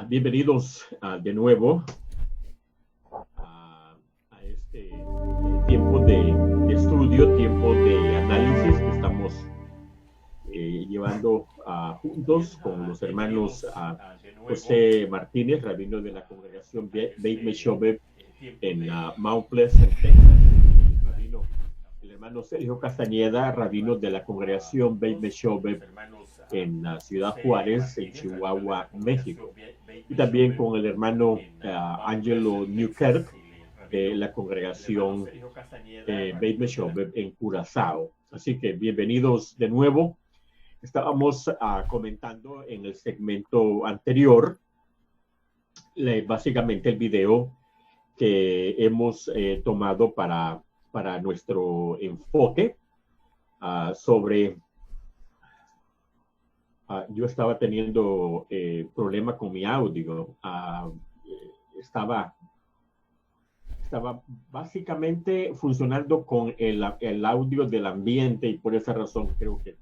Bienvenidos de nuevo a este tiempo de estudio, tiempo de análisis que estamos llevando juntos con los hermanos José Martínez, rabino de la congregación Beit Meshobeb en Mount Pleasant, Texas, el hermano Sergio Castañeda, rabino de la congregación Beit Meshobeb en Ciudad Juárez, en Chihuahua, México. Y también con el hermano Angelo Newkirk de la congregación Beit Meshobeb en Curazao. Así que bienvenidos de nuevo. Estábamos comentando en el segmento anterior básicamente el video que hemos tomado para nuestro enfoque sobre... yo estaba teniendo problema con mi audio. Estaba básicamente funcionando con el audio del ambiente y por esa razón creo que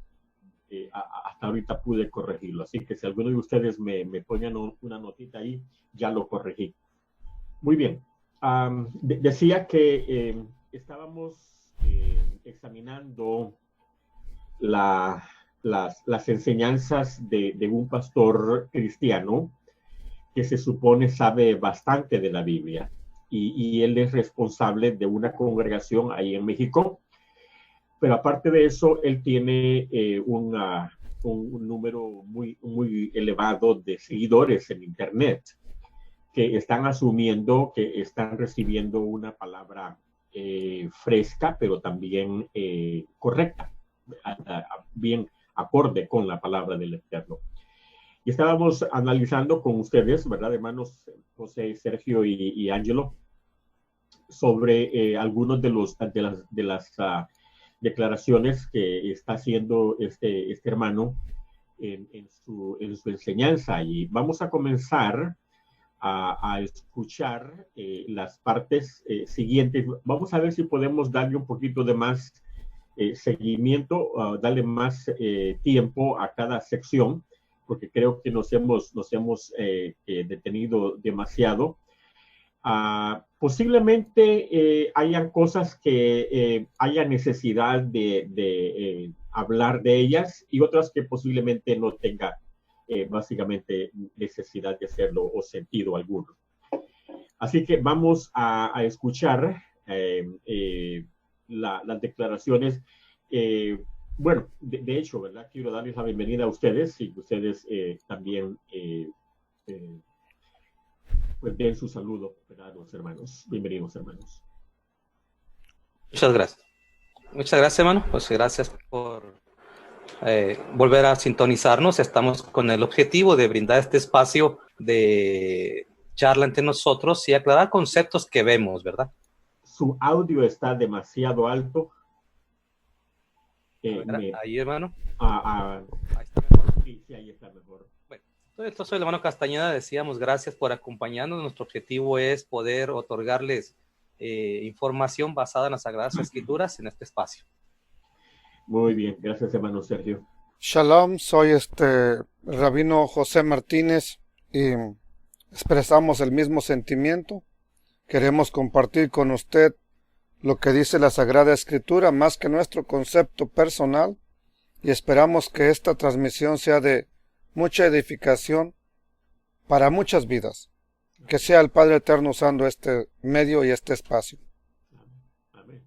hasta ahorita pude corregirlo. Así que si alguno de ustedes me ponen una notita ahí, ya lo corregí. Muy bien. Decía que estábamos examinando las enseñanzas de un pastor cristiano que se supone sabe bastante de la Biblia y él es responsable de una congregación ahí en México, pero aparte de eso él tiene un número muy elevado de seguidores en internet que están asumiendo que están recibiendo una palabra fresca pero también correcta, bien acorde con la palabra del Eterno. Y estábamos analizando con ustedes, ¿verdad, hermanos José, Sergio y Angelo, sobre algunos de las declaraciones que está haciendo este hermano en su enseñanza. Y vamos a comenzar a escuchar las partes siguientes. Vamos a ver si podemos darle un poquito de más seguimiento, darle más tiempo a cada sección, porque creo que nos hemos detenido demasiado. Posiblemente hayan cosas que haya necesidad de hablar de ellas y otras que posiblemente no tenga básicamente necesidad de hacerlo o sentido alguno. Así que vamos a escuchar las declaraciones. Bueno, de hecho, ¿verdad? Quiero darles la bienvenida a ustedes y ustedes también pues den su saludo, ¿verdad? Los hermanos. Bienvenidos, hermanos. Muchas gracias. Muchas gracias, hermano. Pues gracias por volver a sintonizarnos. Estamos con el objetivo de brindar este espacio de charla entre nosotros y aclarar conceptos que vemos, ¿verdad? Su audio está demasiado alto. Ahí, hermano. Ahí está mejor. Sí, ahí está mejor. Bueno, entonces soy el hermano Castañeda. Decíamos gracias por acompañarnos. Nuestro objetivo es poder otorgarles información basada en las Sagradas Escrituras en este espacio. Muy bien, gracias, hermano Sergio. Shalom, soy rabino José Martínez y expresamos el mismo sentimiento. Queremos compartir con usted lo que dice la Sagrada Escritura más que nuestro concepto personal y esperamos que esta transmisión sea de mucha edificación para muchas vidas. Que sea el Padre Eterno usando este medio y este espacio. Amén.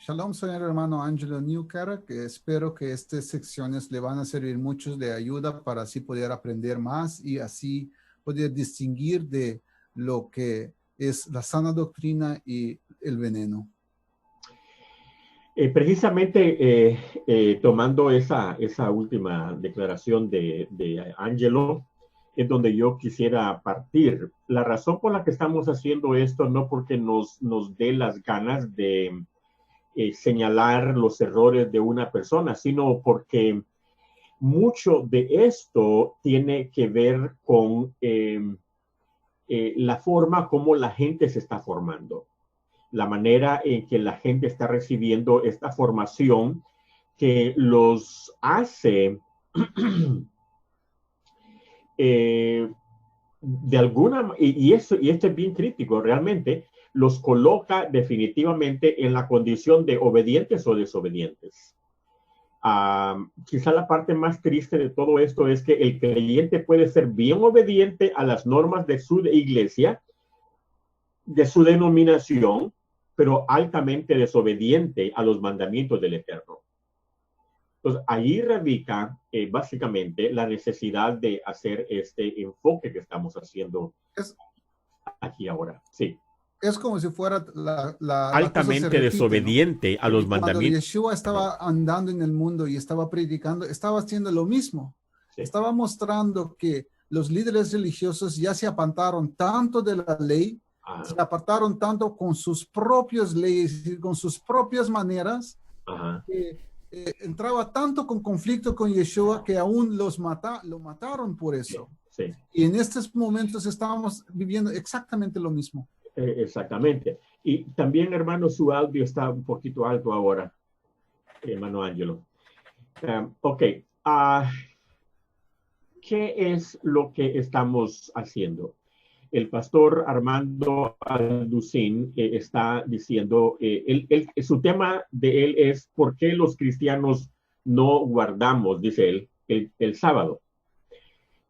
Shalom, soy el hermano Angelo Newkirk, que espero que estas secciones le van a servir mucho de ayuda para así poder aprender más y así poder distinguir de lo que es la sana doctrina y el veneno. Precisamente tomando esa última declaración de Angelo, es donde yo quisiera partir. La razón por la que estamos haciendo esto no porque nos dé las ganas de señalar los errores de una persona, sino porque mucho de esto tiene que ver con la forma como la gente se está formando, la manera en que la gente está recibiendo esta formación que los hace de alguna, y esto es bien crítico, realmente los coloca definitivamente en la condición de obedientes o desobedientes. Quizá la parte más triste de todo esto es que el creyente puede ser bien obediente a las normas de su iglesia, de su denominación, pero altamente desobediente a los mandamientos del Eterno. Entonces, ahí radica básicamente la necesidad de hacer este enfoque que estamos haciendo aquí ahora. Sí. Es como si fuera altamente desobediente, ¿no?, a los mandamientos. Cuando Yeshua estaba andando en el mundo y estaba predicando, estaba haciendo lo mismo. Sí. Estaba mostrando que los líderes religiosos ya se apartaron tanto de la ley, se apartaron tanto con sus propias leyes, con sus propias maneras, que entraba tanto con conflicto con Yeshua que aún lo mataron por eso. Sí, sí. Y en estos momentos estábamos viviendo exactamente lo mismo. Exactamente. Y también, hermano, su audio está un poquito alto ahora, hermano Ángelo. Ok. ¿Qué es lo que estamos haciendo? El pastor Armando Alducín está diciendo, su tema de él es ¿por qué los cristianos no guardamos, dice él, el sábado?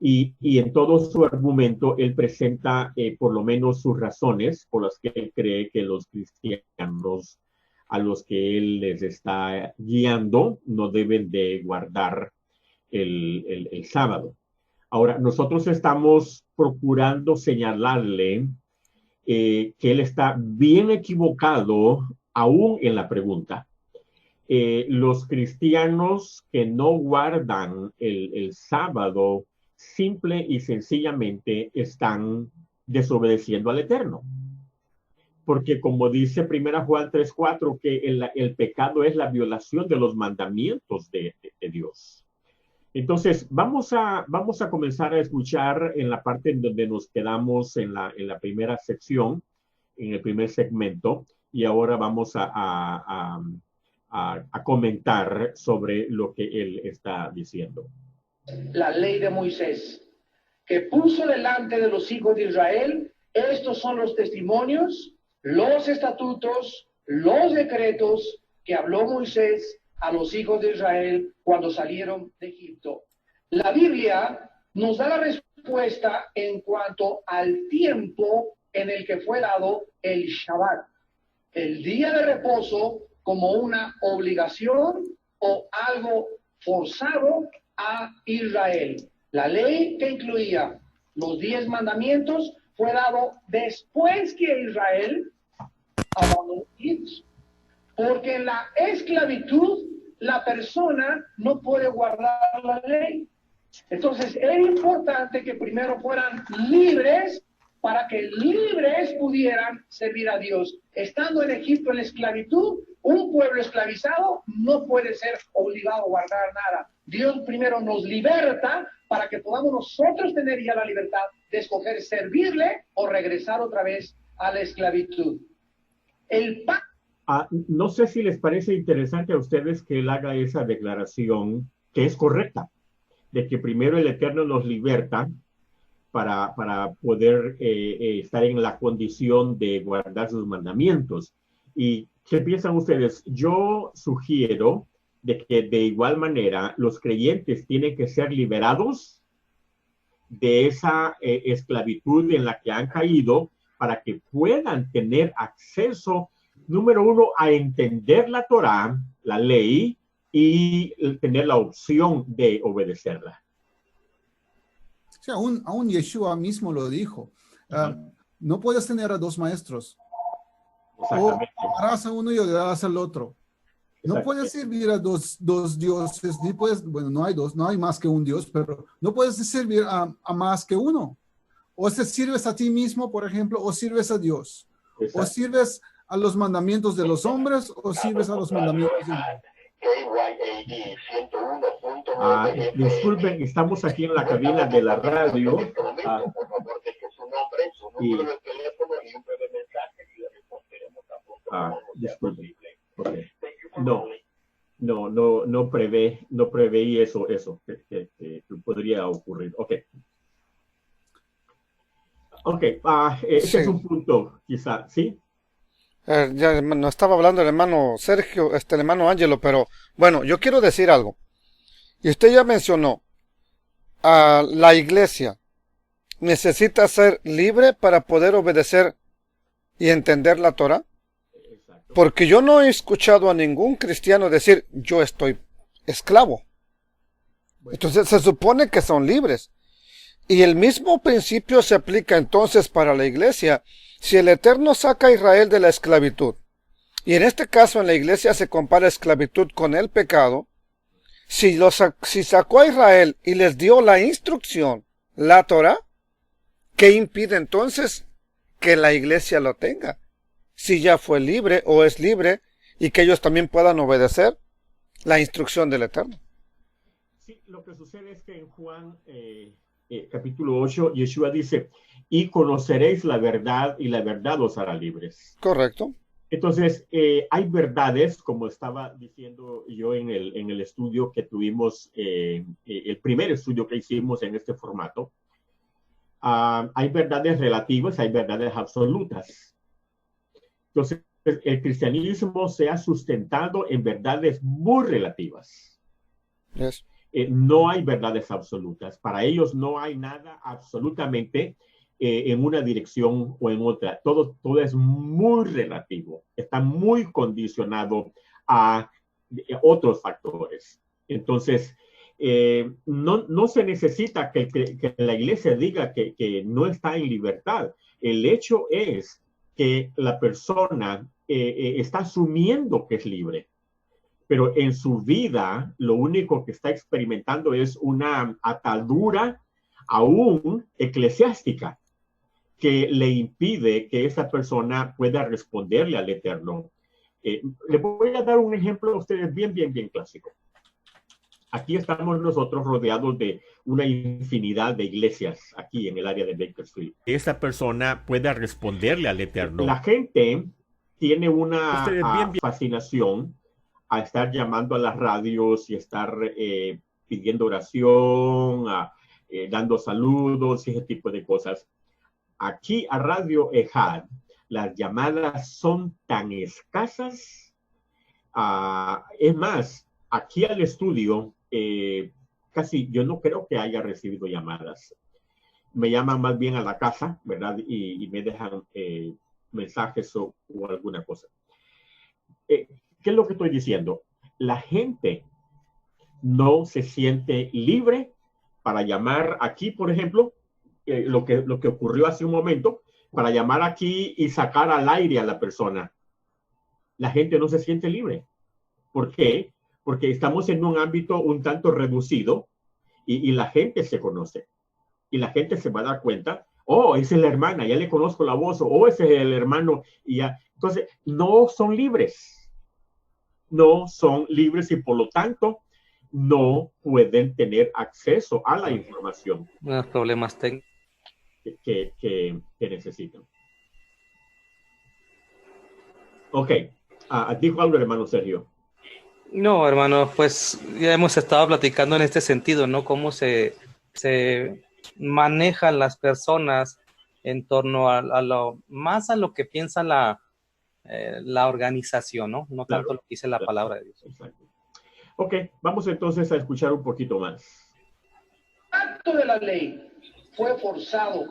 Y en todo su argumento, él presenta por lo menos sus razones por las que él cree que los cristianos a los que él les está guiando no deben de guardar el sábado. Ahora, nosotros estamos procurando señalarle que él está bien equivocado aún en la pregunta. Los cristianos que no guardan el sábado simple y sencillamente están desobedeciendo al Eterno. Porque como dice 1 Juan 3:4, que el pecado es la violación de los mandamientos de Dios. Entonces, vamos a comenzar a escuchar en la parte en donde nos quedamos en la primera sección, en el primer segmento, y ahora vamos a comentar sobre lo que él está diciendo. La ley de Moisés, que puso delante de los hijos de Israel, estos son los testimonios, los estatutos, los decretos que habló Moisés a los hijos de Israel cuando salieron de Egipto. La Biblia nos da la respuesta en cuanto al tiempo en el que fue dado el Shabbat, el día de reposo, como una obligación o algo forzado a Israel. La ley que incluía los 10 mandamientos fue dado después que Israel abandonó Egipto, porque en la esclavitud la persona no puede guardar la ley. Entonces era importante que primero fueran libres para que libres pudieran servir a Dios. Estando en Egipto en la esclavitud, un pueblo esclavizado no puede ser obligado a guardar nada. Dios primero nos liberta para que podamos nosotros tener ya la libertad de escoger servirle o regresar otra vez a la esclavitud. No sé si les parece interesante a ustedes que él haga esa declaración, que es correcta, de que primero el Eterno nos liberta para poder estar en la condición de guardar sus mandamientos. ¿Y qué piensan ustedes? Yo sugiero de que de igual manera los creyentes tienen que ser liberados de esa esclavitud en la que han caído para que puedan tener acceso, número uno, a entender la Torá, la ley, y tener la opción de obedecerla. O sea, aún Yeshua mismo lo dijo. No puedes tener a dos maestros. O amarás a uno y odiarás al otro. No puedes servir a dos dioses, ni puedes, bueno, no hay más que un Dios, pero no puedes servir a más que uno. O te sirves a ti mismo, por ejemplo, o sirves a Dios. Exacto. O sirves a los mandamientos de los hombres, o sirves a los mandamientos de Dios. Disculpen, estamos aquí en la cabina de la radio. Disculpen. Okay. No preveí eso que podría ocurrir. Ok. Ok, ese Sí. es un punto, quizá, ¿sí? Ya no estaba hablando el hermano Sergio, el hermano Ángelo, pero bueno, yo quiero decir algo. Y usted ya mencionó, la iglesia necesita ser libre para poder obedecer y entender la Torah. Exacto. Porque yo no he escuchado a ningún cristiano decir, yo estoy esclavo. Entonces se supone que son libres. Y el mismo principio se aplica entonces para la iglesia. Si el Eterno saca a Israel de la esclavitud, y en este caso en la iglesia se compara esclavitud con el pecado, si sacó a Israel y les dio la instrucción, la Torah, ¿qué impide entonces que la iglesia lo tenga? Si ya fue libre o es libre y que ellos también puedan obedecer la instrucción del Eterno. Sí, lo que sucede es que en Juan capítulo 8, Yeshua dice, y conoceréis la verdad y la verdad os hará libres. Correcto. Entonces, hay verdades, como estaba diciendo yo en el estudio que tuvimos, el primer estudio que hicimos en este formato, hay verdades relativas, hay verdades absolutas. Entonces, el cristianismo se ha sustentado en verdades muy relativas. Yes. No hay verdades absolutas. Para ellos no hay nada absolutamente en una dirección o en otra. Todo es muy relativo. Está muy condicionado a otros factores. Entonces, no se necesita que la iglesia diga que no está en libertad. El hecho es que la persona está asumiendo que es libre, pero en su vida lo único que está experimentando es una atadura aún eclesiástica que le impide que esa persona pueda responderle al Eterno. Le voy a dar un ejemplo a ustedes bien clásico. Aquí estamos nosotros rodeados de una infinidad de iglesias aquí en el área de Bakersfield. Esa persona pueda responderle al Eterno. La gente tiene una fascinación a estar llamando a las radios y estar pidiendo oración, dando saludos y ese tipo de cosas. Aquí a Radio Ehad, las llamadas son tan escasas. Es más, aquí al estudio, casi yo no creo que haya recibido llamadas. Me llaman más bien a la casa, ¿verdad? Y me dejan mensajes o alguna cosa. ¿Qué es lo que estoy diciendo? La gente no se siente libre para llamar aquí, por ejemplo, lo que ocurrió hace un momento, para llamar aquí y sacar al aire a la persona. La gente no se siente libre. ¿Por qué? Porque estamos en un ámbito un tanto reducido y la gente se conoce. Y la gente se va a dar cuenta, oh, esa es la hermana, ya le conozco la voz, o ese es el hermano, y ya. Entonces, no son libres. No son libres y por lo tanto no pueden tener acceso a la información Unos problemas técnicos. que necesitan. Ok, dijo algo el hermano Sergio. No, hermano, pues ya hemos estado platicando en este sentido, ¿no? Cómo se manejan las personas en torno a lo que piensa la organización, ¿no? No Claro, tanto lo que dice la palabra de Dios. Exacto. Ok, vamos entonces a escuchar un poquito más. El acto de la ley fue forzado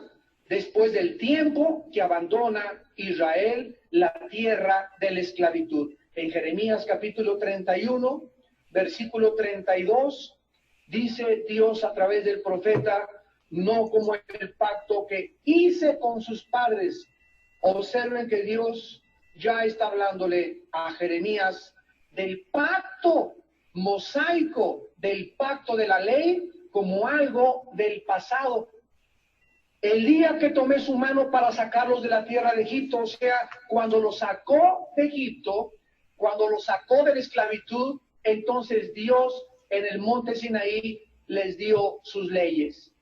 después del tiempo que abandona Israel la tierra de la esclavitud. En Jeremías capítulo 31, versículo 32, dice Dios a través del profeta, no como el pacto que hice con sus padres. Observen que Dios ya está hablándole a Jeremías del pacto mosaico, del pacto de la ley, como algo del pasado. El día que tomé su mano para sacarlos de la tierra de Egipto, o sea, cuando los sacó de Egipto, cuando los sacó de la esclavitud, entonces Dios en el monte Sinaí les dio sus leyes.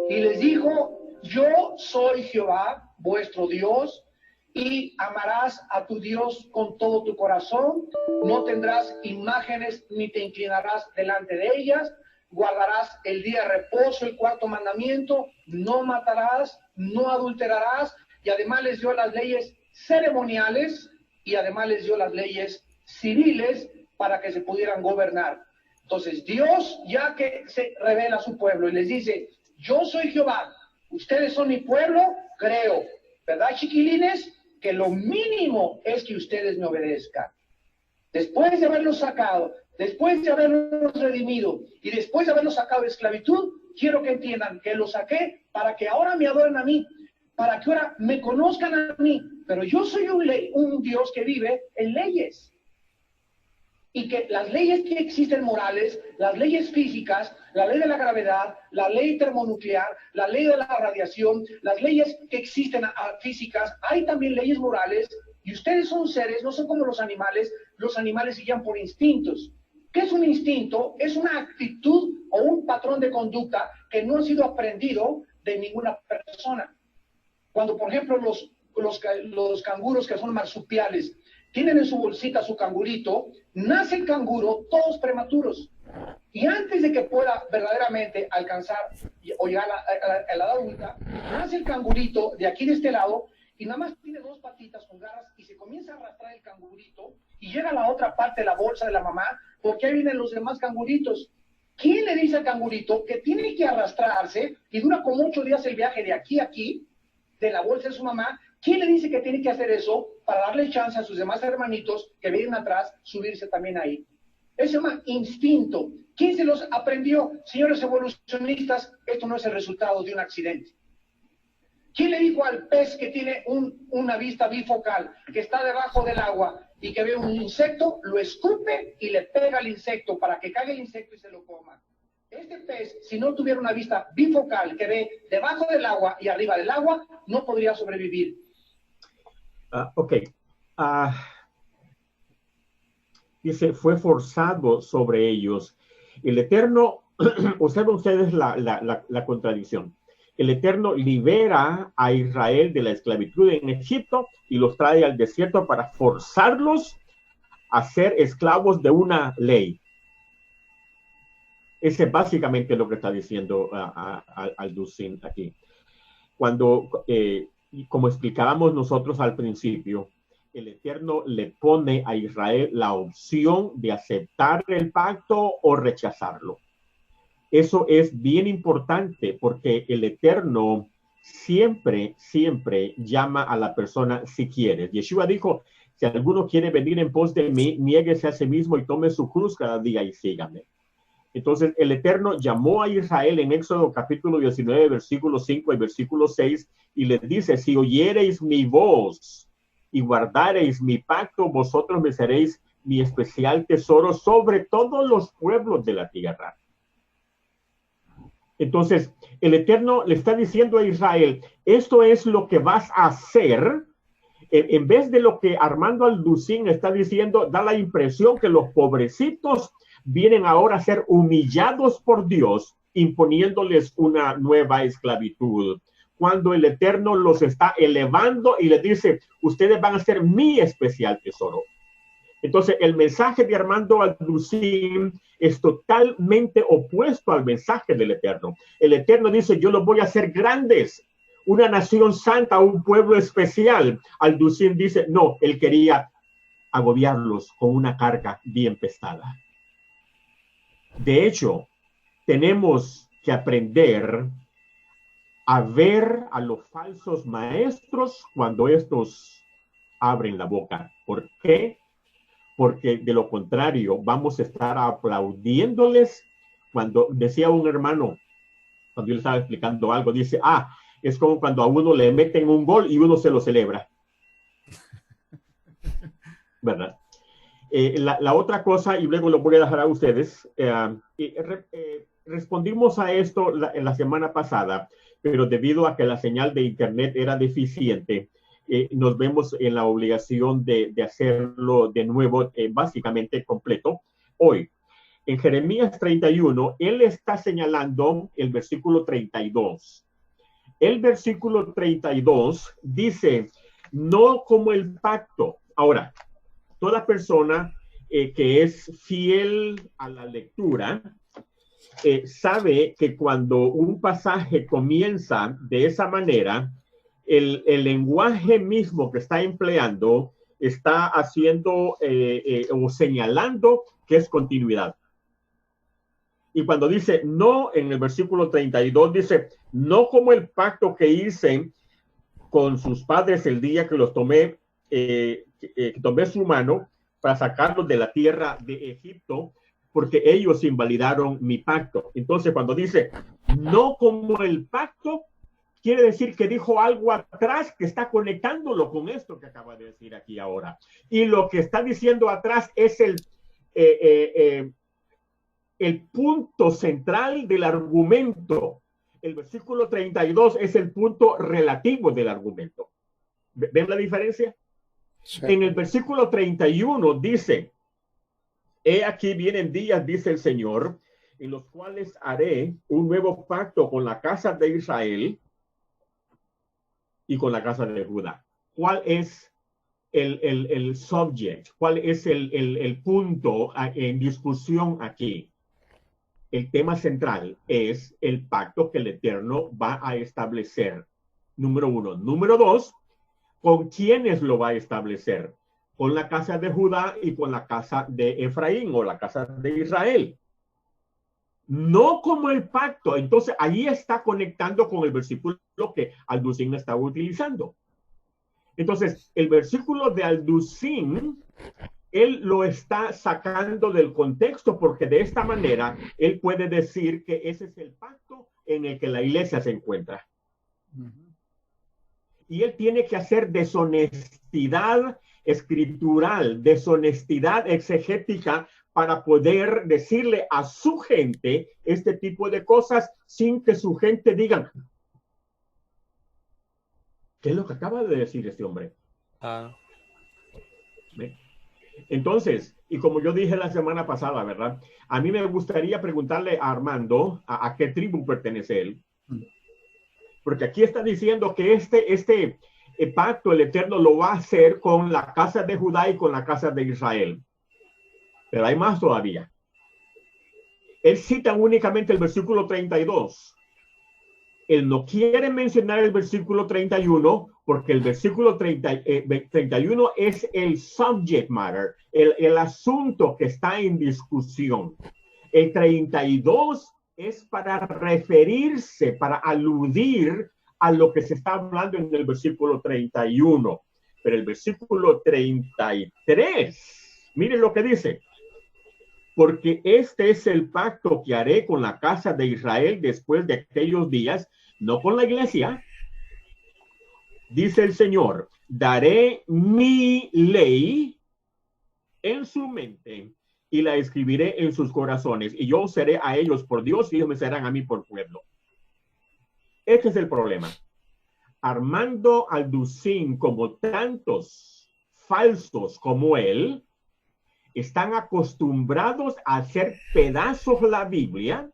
Y les dijo, yo soy Jehová, vuestro Dios, y amarás a tu Dios con todo tu corazón, no tendrás imágenes ni te inclinarás delante de ellas, guardarás el día de reposo, el cuarto mandamiento, no matarás, no adulterarás, y además les dio las leyes ceremoniales y además les dio las leyes civiles para que se pudieran gobernar. Entonces Dios, ya que se revela a su pueblo y les dice, yo soy Jehová, ustedes son mi pueblo, creo, ¿verdad, chiquilines? Que lo mínimo es que ustedes me obedezcan. Después de haberlos sacado, después de haberlos redimido y después de haberlos sacado de esclavitud, quiero que entiendan que los saqué para que ahora me adoren a mí, para que ahora me conozcan a mí, pero yo soy un Dios que vive en leyes. Y que las leyes que existen morales, las leyes físicas, la ley de la gravedad, la ley termonuclear, la ley de la radiación, las leyes que existen físicas, hay también leyes morales, y ustedes son seres, no son como los animales se guían por instintos. ¿Qué es un instinto? Es una actitud o un patrón de conducta que no ha sido aprendido de ninguna persona. Cuando, por ejemplo, los canguros que son marsupiales, tienen en su bolsita su cangurito, nace el canguro, todos prematuros. Y antes de que pueda verdaderamente alcanzar o llegar a la edad adulta, nace el cangurito de aquí de este lado y nada más tiene dos patitas con garras y se comienza a arrastrar el cangurito y llega a la otra parte de la bolsa de la mamá porque ahí vienen los demás canguritos. ¿Quién le dice al cangurito que tiene que arrastrarse y dura como 8 días el viaje de aquí a aquí, de la bolsa de su mamá? ¿Quién le dice que tiene que hacer eso para darle chance a sus demás hermanitos que vienen atrás subirse también ahí? Eso se llama instinto. ¿Quién se los aprendió? Señores evolucionistas, esto no es el resultado de un accidente. ¿Quién le dijo al pez que tiene una vista bifocal, que está debajo del agua y que ve un insecto, lo escupe y le pega al insecto para que caiga el insecto y se lo coma? Este pez, si no tuviera una vista bifocal que ve debajo del agua y arriba del agua, no podría sobrevivir. Ok. Dice, fue forzado sobre ellos. El Eterno, observen ustedes la contradicción. El Eterno libera a Israel de la esclavitud en Egipto y los trae al desierto para forzarlos a ser esclavos de una ley. Ese es básicamente lo que está diciendo Al-Dusin aquí. Cuando, como explicábamos nosotros al principio, el Eterno le pone a Israel la opción de aceptar el pacto o rechazarlo. Eso es bien importante porque el Eterno siempre llama a la persona si quieres. Yeshua dijo, si alguno quiere venir en pos de mí, niéguese a sí mismo y tome su cruz cada día y sígame. Entonces el Eterno llamó a Israel en Éxodo capítulo 19, versículo 5 y versículo 6 y les dice, si oyereis mi voz y guardareis mi pacto, vosotros me seréis mi especial tesoro sobre todos los pueblos de la tierra. Entonces, el Eterno le está diciendo a Israel, esto es lo que vas a hacer, en vez de lo que Armando Al-Dusin está diciendo, da la impresión que los pobrecitos vienen ahora a ser humillados por Dios, imponiéndoles una nueva esclavitud, cuando el Eterno los está elevando y les dice, ustedes van a ser mi especial tesoro. Entonces, el mensaje de Armando Al-Dusin es totalmente opuesto al mensaje del Eterno. El Eterno dice, yo los voy a hacer grandes, una nación santa, un pueblo especial. Al-Dusin dice, no, él quería agobiarlos con una carga bien pesada. De hecho, tenemos que aprender a ver a los falsos maestros cuando estos abren la boca. ¿Por qué? Porque de lo contrario vamos a estar aplaudiéndoles. Cuando decía un hermano, cuando yo le estaba explicando algo, dice, es como cuando a uno le meten un gol y uno se lo celebra. ¿Verdad? La otra cosa, y luego lo voy a dejar a ustedes, respondimos a esto en la semana pasada, pero debido a que la señal de internet era deficiente, nos vemos en la obligación de hacerlo de nuevo, básicamente completo, hoy. En Jeremías 31, él está señalando el versículo 32. El versículo 32 dice, no como el pacto. Ahora, toda persona que es fiel a la lectura sabe que cuando un pasaje comienza de esa manera, el lenguaje mismo que está empleando está haciendo o señalando que es continuidad. Y cuando dice no, en el versículo 32 dice, no como el pacto que hice con sus padres el día que los tomé, tomé su mano para sacarlos de la tierra de Egipto, porque ellos invalidaron mi pacto. Entonces, cuando dice no como el pacto, quiere decir que dijo algo atrás que está conectándolo con esto que acaba de decir aquí ahora. Y lo que está diciendo atrás es el punto central del argumento. El versículo 32 es el punto relativo del argumento. ¿Ven la diferencia? Sí. En el versículo 31 dice, he aquí vienen días, dice el Señor, en los cuales haré un nuevo pacto con la casa de Israel y con la casa de Judá. ¿Cuál es el subject? ¿Cuál es el punto en discusión aquí? El tema central es el pacto que el Eterno va a establecer. Número uno. Número dos, ¿con quiénes lo va a establecer? Con la casa de Judá y con la casa de Efraín o la casa de Israel. No como el pacto. Entonces, ahí está conectando con el versículo que Alducín estaba utilizando. Entonces, el versículo de Alducín, él lo está sacando del contexto porque de esta manera él puede decir que ese es el pacto en el que la iglesia se encuentra. Y él tiene que hacer deshonestidad escritural, deshonestidad exegética para poder decirle a su gente este tipo de cosas sin que su gente diga, ¿qué es lo que acaba de decir este hombre? ¿Ve? Entonces, y como yo dije la semana pasada, ¿verdad? A mí me gustaría preguntarle a Armando a qué tribu pertenece él. Porque aquí está diciendo que este pacto el Eterno lo va a hacer con la casa de Judá y con la casa de Israel. Pero hay más todavía. Él cita únicamente el versículo 32. Él no quiere mencionar el versículo 31 porque el versículo 31 es el subject matter, el asunto que está en discusión. El 32 es para referirse, para aludir a lo que se está hablando en el versículo 31. Pero el versículo 33, miren lo que dice. Porque este es el pacto que haré con la casa de Israel después de aquellos días, no con la iglesia. Dice el Señor, daré mi ley en su mente y la escribiré en sus corazones, y yo seré a ellos por Dios y ellos me serán a mí por pueblo. Este es el problema. Armando Alducín, como tantos falsos como él, están acostumbrados a hacer pedazos la Biblia,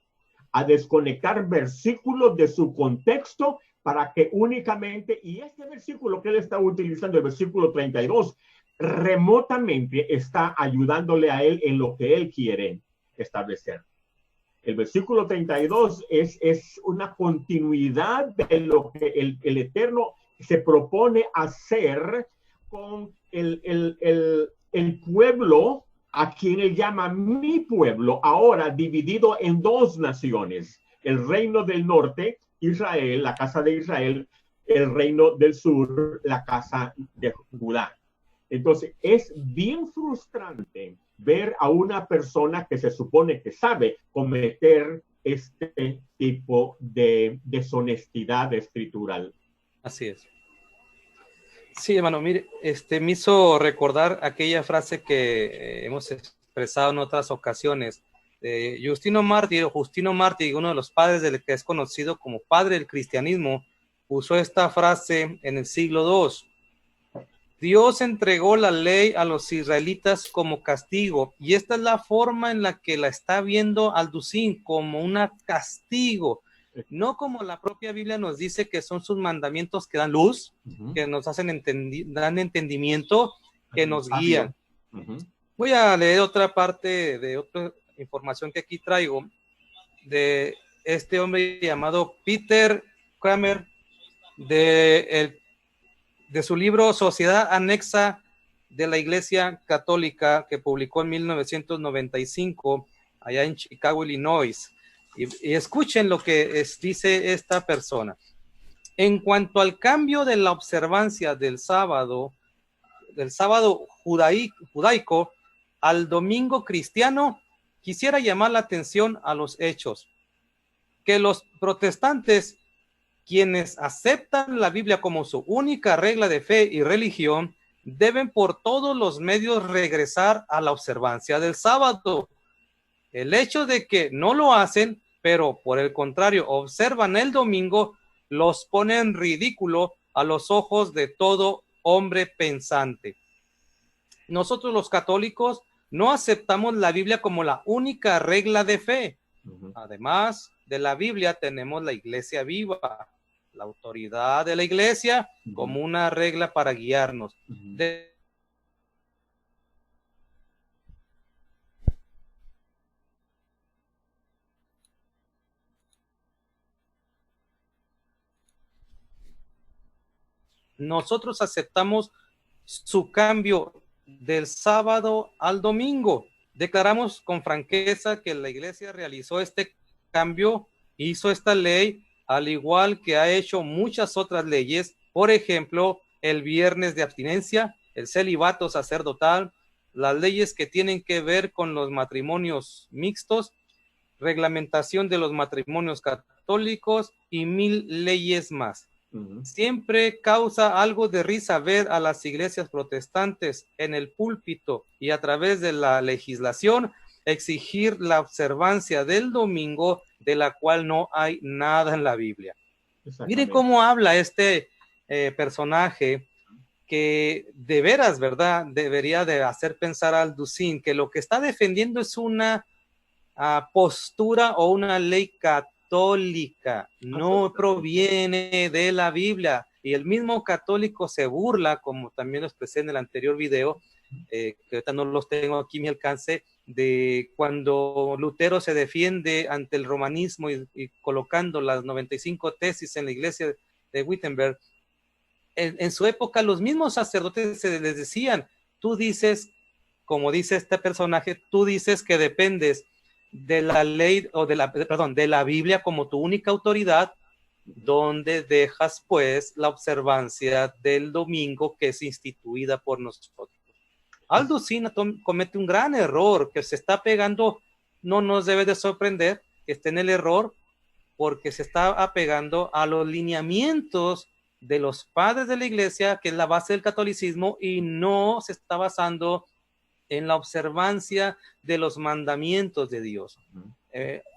a desconectar versículos de su contexto para que únicamente, y este versículo que él está utilizando, el versículo 32, remotamente está ayudándole a él en lo que él quiere establecer. El versículo 32 es una continuidad de lo que el Eterno se propone hacer con el pueblo a quien él llama mi pueblo, ahora dividido en dos naciones, el reino del norte, Israel, la casa de Israel, el reino del sur, la casa de Judá. Entonces, es bien frustrante ver a una persona que se supone que sabe cometer este tipo de deshonestidad escritural. Así es. Sí, hermano, mire, me hizo recordar aquella frase que hemos expresado en otras ocasiones. Justino Mártir, uno de los padres del que es conocido como padre del cristianismo, usó esta frase en el siglo II. Dios entregó la ley a los israelitas como castigo, y esta es la forma en la que la está viendo Alducín, como un castigo, no como la propia Biblia nos dice que son sus mandamientos que dan luz, que nos hacen dan entendimiento, que nos guían. Voy a leer otra parte de otra información que aquí traigo de este hombre llamado Peter Kramer, de su libro Sociedad Anexa de la Iglesia Católica, que publicó en 1995 allá en Chicago, Illinois. Y escuchen lo que dice esta persona. En cuanto al cambio de la observancia del sábado judaico al domingo cristiano, quisiera llamar la atención a los hechos. Que los protestantes, quienes aceptan la Biblia como su única regla de fe y religión, deben por todos los medios regresar a la observancia del sábado. El hecho de que no lo hacen, pero por el contrario observan el domingo, los pone en ridículo a los ojos de todo hombre pensante. Nosotros los católicos no aceptamos la Biblia como la única regla de fe. Además de la Biblia tenemos la iglesia viva, la autoridad de la iglesia como una regla para guiarnos. Nosotros aceptamos su cambio del sábado al domingo. Declaramos con franqueza que la iglesia realizó este cambio, hizo esta ley, al igual que ha hecho muchas otras leyes, por ejemplo, el viernes de abstinencia, el celibato sacerdotal, las leyes que tienen que ver con los matrimonios mixtos, reglamentación de los matrimonios católicos y 1000 leyes más. Siempre causa algo de risa ver a las iglesias protestantes en el púlpito y a través de la legislación exigir la observancia del domingo, de la cual no hay nada en la Biblia. Miren cómo habla este personaje, que de veras, ¿verdad?, debería de hacer pensar al Dusin que lo que está defendiendo es una postura o una ley católica, no proviene de la Biblia. Y el mismo católico se burla, como también lo expresé en el anterior video, que ahorita no los tengo aquí a mi alcance, de cuando Lutero se defiende ante el romanismo y colocando las 95 tesis en la iglesia de Wittenberg. En su época los mismos sacerdotes se les decían, tú dices, como dice este personaje, tú dices que dependes de la ley o de la Biblia como tu única autoridad, donde dejas pues la observancia del domingo que es instituida por nosotros. Aldo Sina comete un gran error que se está pegando, no nos debe de sorprender que esté en el error, porque se está apegando a los lineamientos de los padres de la iglesia, que es la base del catolicismo, y no se está basando en la observancia de los mandamientos de Dios.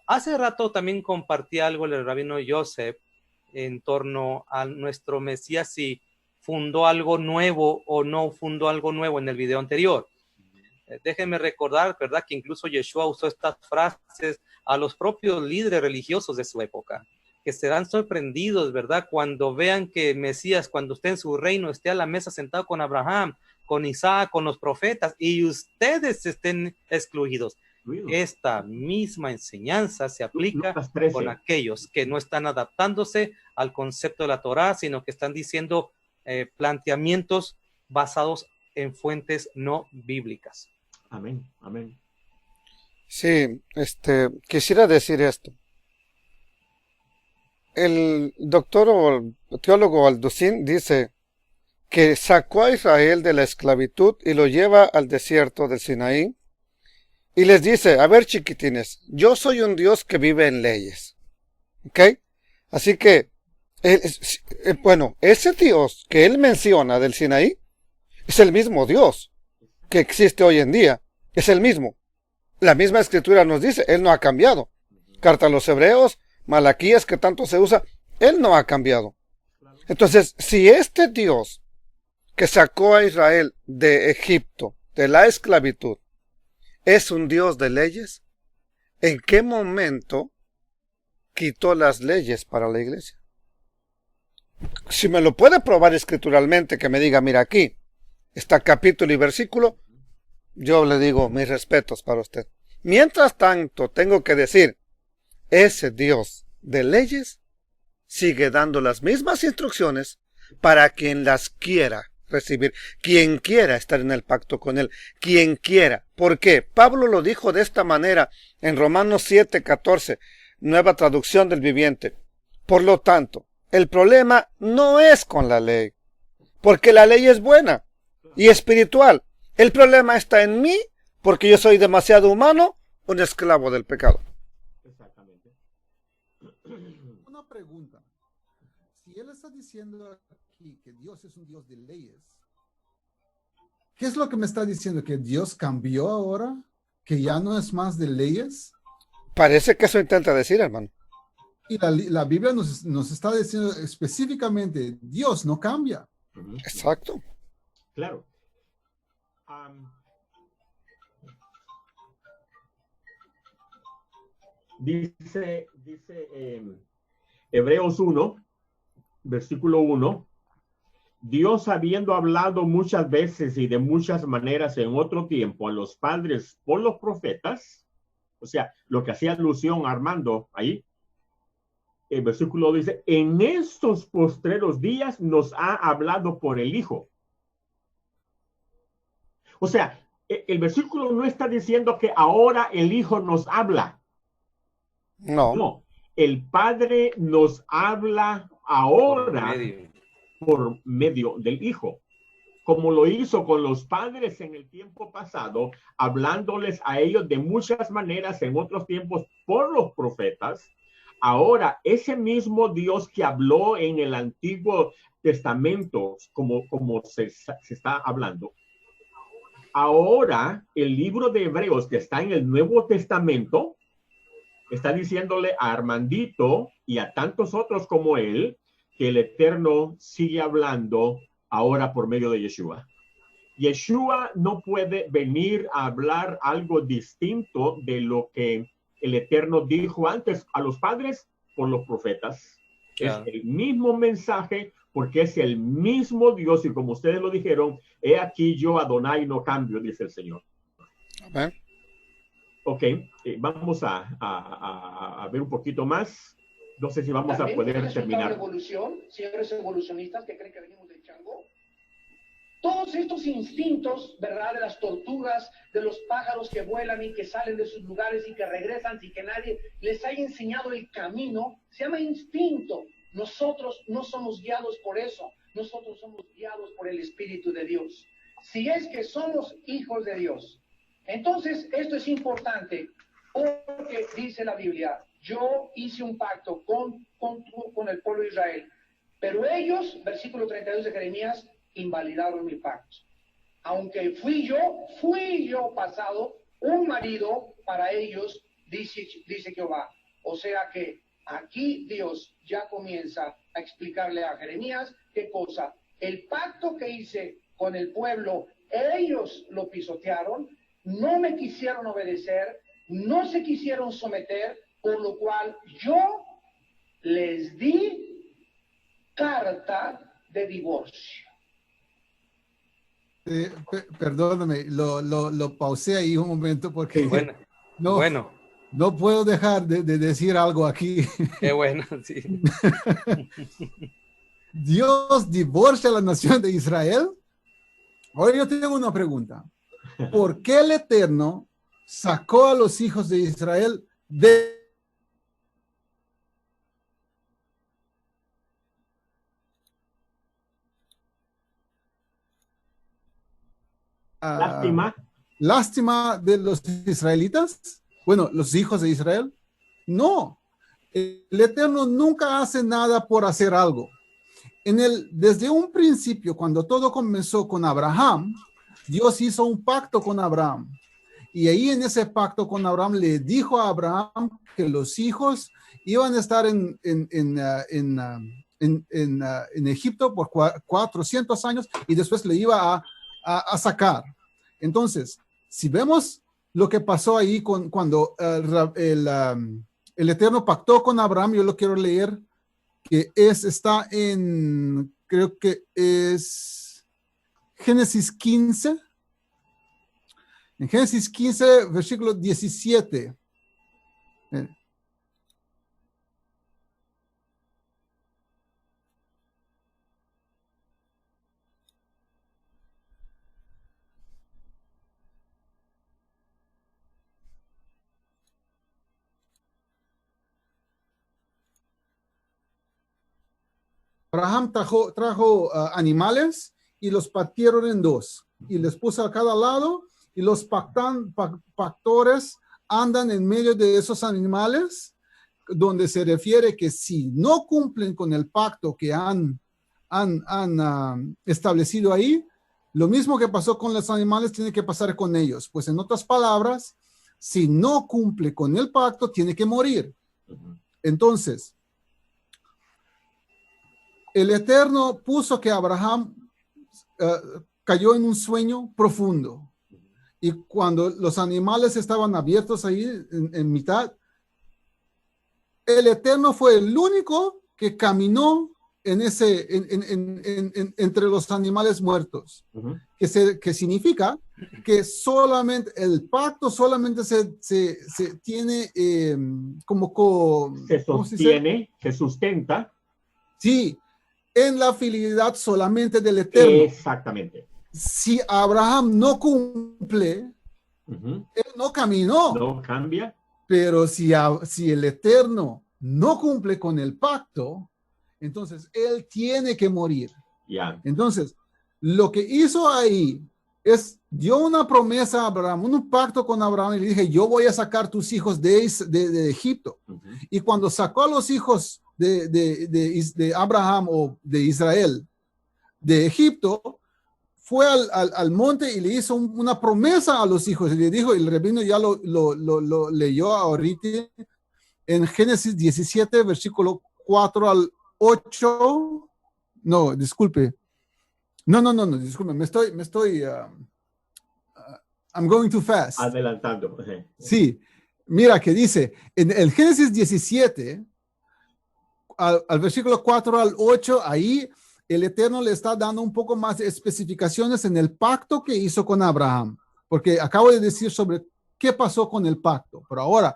Hace rato también compartí algo el rabino Joseph en torno a nuestro Mesías, si fundó algo nuevo o no fundó algo nuevo en el video anterior. Déjenme recordar, ¿verdad?, que incluso Yeshua usó estas frases a los propios líderes religiosos de su época, que serán sorprendidos, ¿verdad?, cuando vean que Mesías, cuando esté en su reino, esté a la mesa sentado con Abraham, con Isaac, con los profetas, y ustedes estén excluidos. Esta misma enseñanza se aplica con aquellos que no están adaptándose al concepto de la Torá, sino que están diciendo planteamientos basados en fuentes no bíblicas. Amén, amén. Sí, quisiera decir esto. El doctor o el teólogo Alducin dice que sacó a Israel de la esclavitud y lo lleva al desierto del Sinaí y les dice, a ver chiquitines, yo soy un Dios que vive en leyes, ¿ok? Así que, ese Dios que él menciona del Sinaí es el mismo Dios que existe hoy en día, es el mismo. La misma escritura nos dice, él no ha cambiado. Carta a los Hebreos, Malaquías, que tanto se usa, él no ha cambiado. Entonces, si este Dios que sacó a Israel de Egipto, de la esclavitud, es un Dios de leyes, ¿en qué momento quitó las leyes para la iglesia? Si me lo puede probar escrituralmente, que me diga, mira aquí, está capítulo y versículo, yo le digo mis respetos para usted. Mientras tanto, tengo que decir, ese Dios de leyes sigue dando las mismas instrucciones para quien las quiera recibir, quien quiera estar en el pacto con él, quien quiera. ¿Por qué? Pablo lo dijo de esta manera en Romanos 7:14, nueva traducción del viviente. Por lo tanto, el problema no es con la ley, porque la ley es buena y espiritual. El problema está en mí, porque yo soy demasiado humano, un esclavo del pecado. Exactamente. Una pregunta. Si él está diciendo aquí que Dios es un Dios de leyes, ¿qué es lo que me está diciendo? ¿Que Dios cambió ahora? ¿Que ya no es más de leyes? Parece que eso intenta decir, hermano. Y la Biblia nos está diciendo específicamente, Dios no cambia. Exacto. Claro. Dice Hebreos 1, versículo 1, Dios habiendo hablado muchas veces y de muchas maneras en otro tiempo a los padres por los profetas, o sea, lo que hacía alusión Armando ahí, el versículo dice, en estos postreros días nos ha hablado por el Hijo. O sea, el versículo no está diciendo que ahora el Hijo nos habla. No. No, el Padre nos habla ahora por medio del Hijo, como lo hizo con los padres en el tiempo pasado, hablándoles a ellos de muchas maneras en otros tiempos por los profetas. Ahora, ese mismo Dios que habló en el Antiguo Testamento, como se está hablando, ahora el libro de Hebreos que está en el Nuevo Testamento, está diciéndole a Armandito y a tantos otros como él que el Eterno sigue hablando ahora por medio de Yeshua. Yeshua no puede venir a hablar algo distinto de lo que el Eterno dijo antes a los padres por los profetas. Claro. Es el mismo mensaje porque es el mismo Dios y como ustedes lo dijeron, he aquí yo Adonai no cambio, dice el Señor. Amén. Ok, vamos a ver un poquito más. No sé si vamos a poder terminar. Evolución, señores evolucionistas que creen que venimos del chango. Todos estos instintos, ¿verdad? De las tortugas, de los pájaros que vuelan y que salen de sus lugares y que regresan sin que nadie les haya enseñado el camino, se llama instinto. Nosotros no somos guiados por eso. Nosotros somos guiados por el Espíritu de Dios. Si es que somos hijos de Dios. Entonces, esto es importante porque dice la Biblia, yo hice un pacto con el pueblo de Israel, pero ellos, versículo 32 de Jeremías, invalidaron mi pacto. Aunque fui yo pasado un marido para ellos, dice Jehová. O sea que aquí Dios ya comienza a explicarle a Jeremías qué cosa. El pacto que hice con el pueblo, ellos lo pisotearon, no me quisieron obedecer, no se quisieron someter, por lo cual yo les di carta de divorcio. Perdóname, lo pausé ahí un momento porque bueno. No puedo dejar de decir algo aquí. Qué bueno, sí. ¿Dios divorcia a la nación de Israel? Ahora yo tengo una pregunta. ¿Por qué el Eterno sacó a los hijos de Israel de... lástima de los israelitas? Bueno, los hijos de Israel. No, el Eterno nunca hace nada por hacer algo. Desde un principio, cuando todo comenzó con Abraham, Dios hizo un pacto con Abraham. Y ahí en ese pacto con Abraham le dijo a Abraham que los hijos iban a estar en Egipto por 400 años y después le iba a sacar. Entonces, si vemos lo que pasó ahí cuando el Eterno pactó con Abraham, yo lo quiero leer, que está en, creo que es Génesis 15. En Génesis 15, versículo 17. Abraham trajo animales y los partieron en dos y les puso a cada lado y los pastores andan en medio de esos animales, donde se refiere que si no cumplen con el pacto que han establecido ahí, lo mismo que pasó con los animales tiene que pasar con ellos. Pues en otras palabras, si no cumple con el pacto, tiene que morir. Entonces, el Eterno puso que Abraham cayó en un sueño profundo. Y cuando los animales estaban abiertos ahí en mitad, el Eterno fue el único que caminó entre los animales muertos, que significa que solamente el pacto solamente se tiene se sostiene, se sustenta. Sí, en la fidelidad solamente del Eterno. Exactamente. Si Abraham no cumple, él no caminó. No cambia. Pero si el Eterno no cumple con el pacto, entonces él tiene que morir. Entonces, lo que hizo ahí es, dio una promesa a Abraham, un pacto con Abraham, y le dije, yo voy a sacar tus hijos de Egipto. Y cuando sacó a los hijos de Abraham o de Israel de Egipto, fue al monte y le hizo una promesa a los hijos. Y le dijo, el rabino ya lo leyó ahorita en Génesis 17, versículo 4 al 8. No, disculpe. No, disculpe. Me estoy I'm going too fast. Adelantando. Sí. Mira que dice, en el Génesis 17, al versículo 4 al 8, ahí el Eterno le está dando un poco más de especificaciones en el pacto que hizo con Abraham, porque acabo de decir sobre qué pasó con el pacto, pero ahora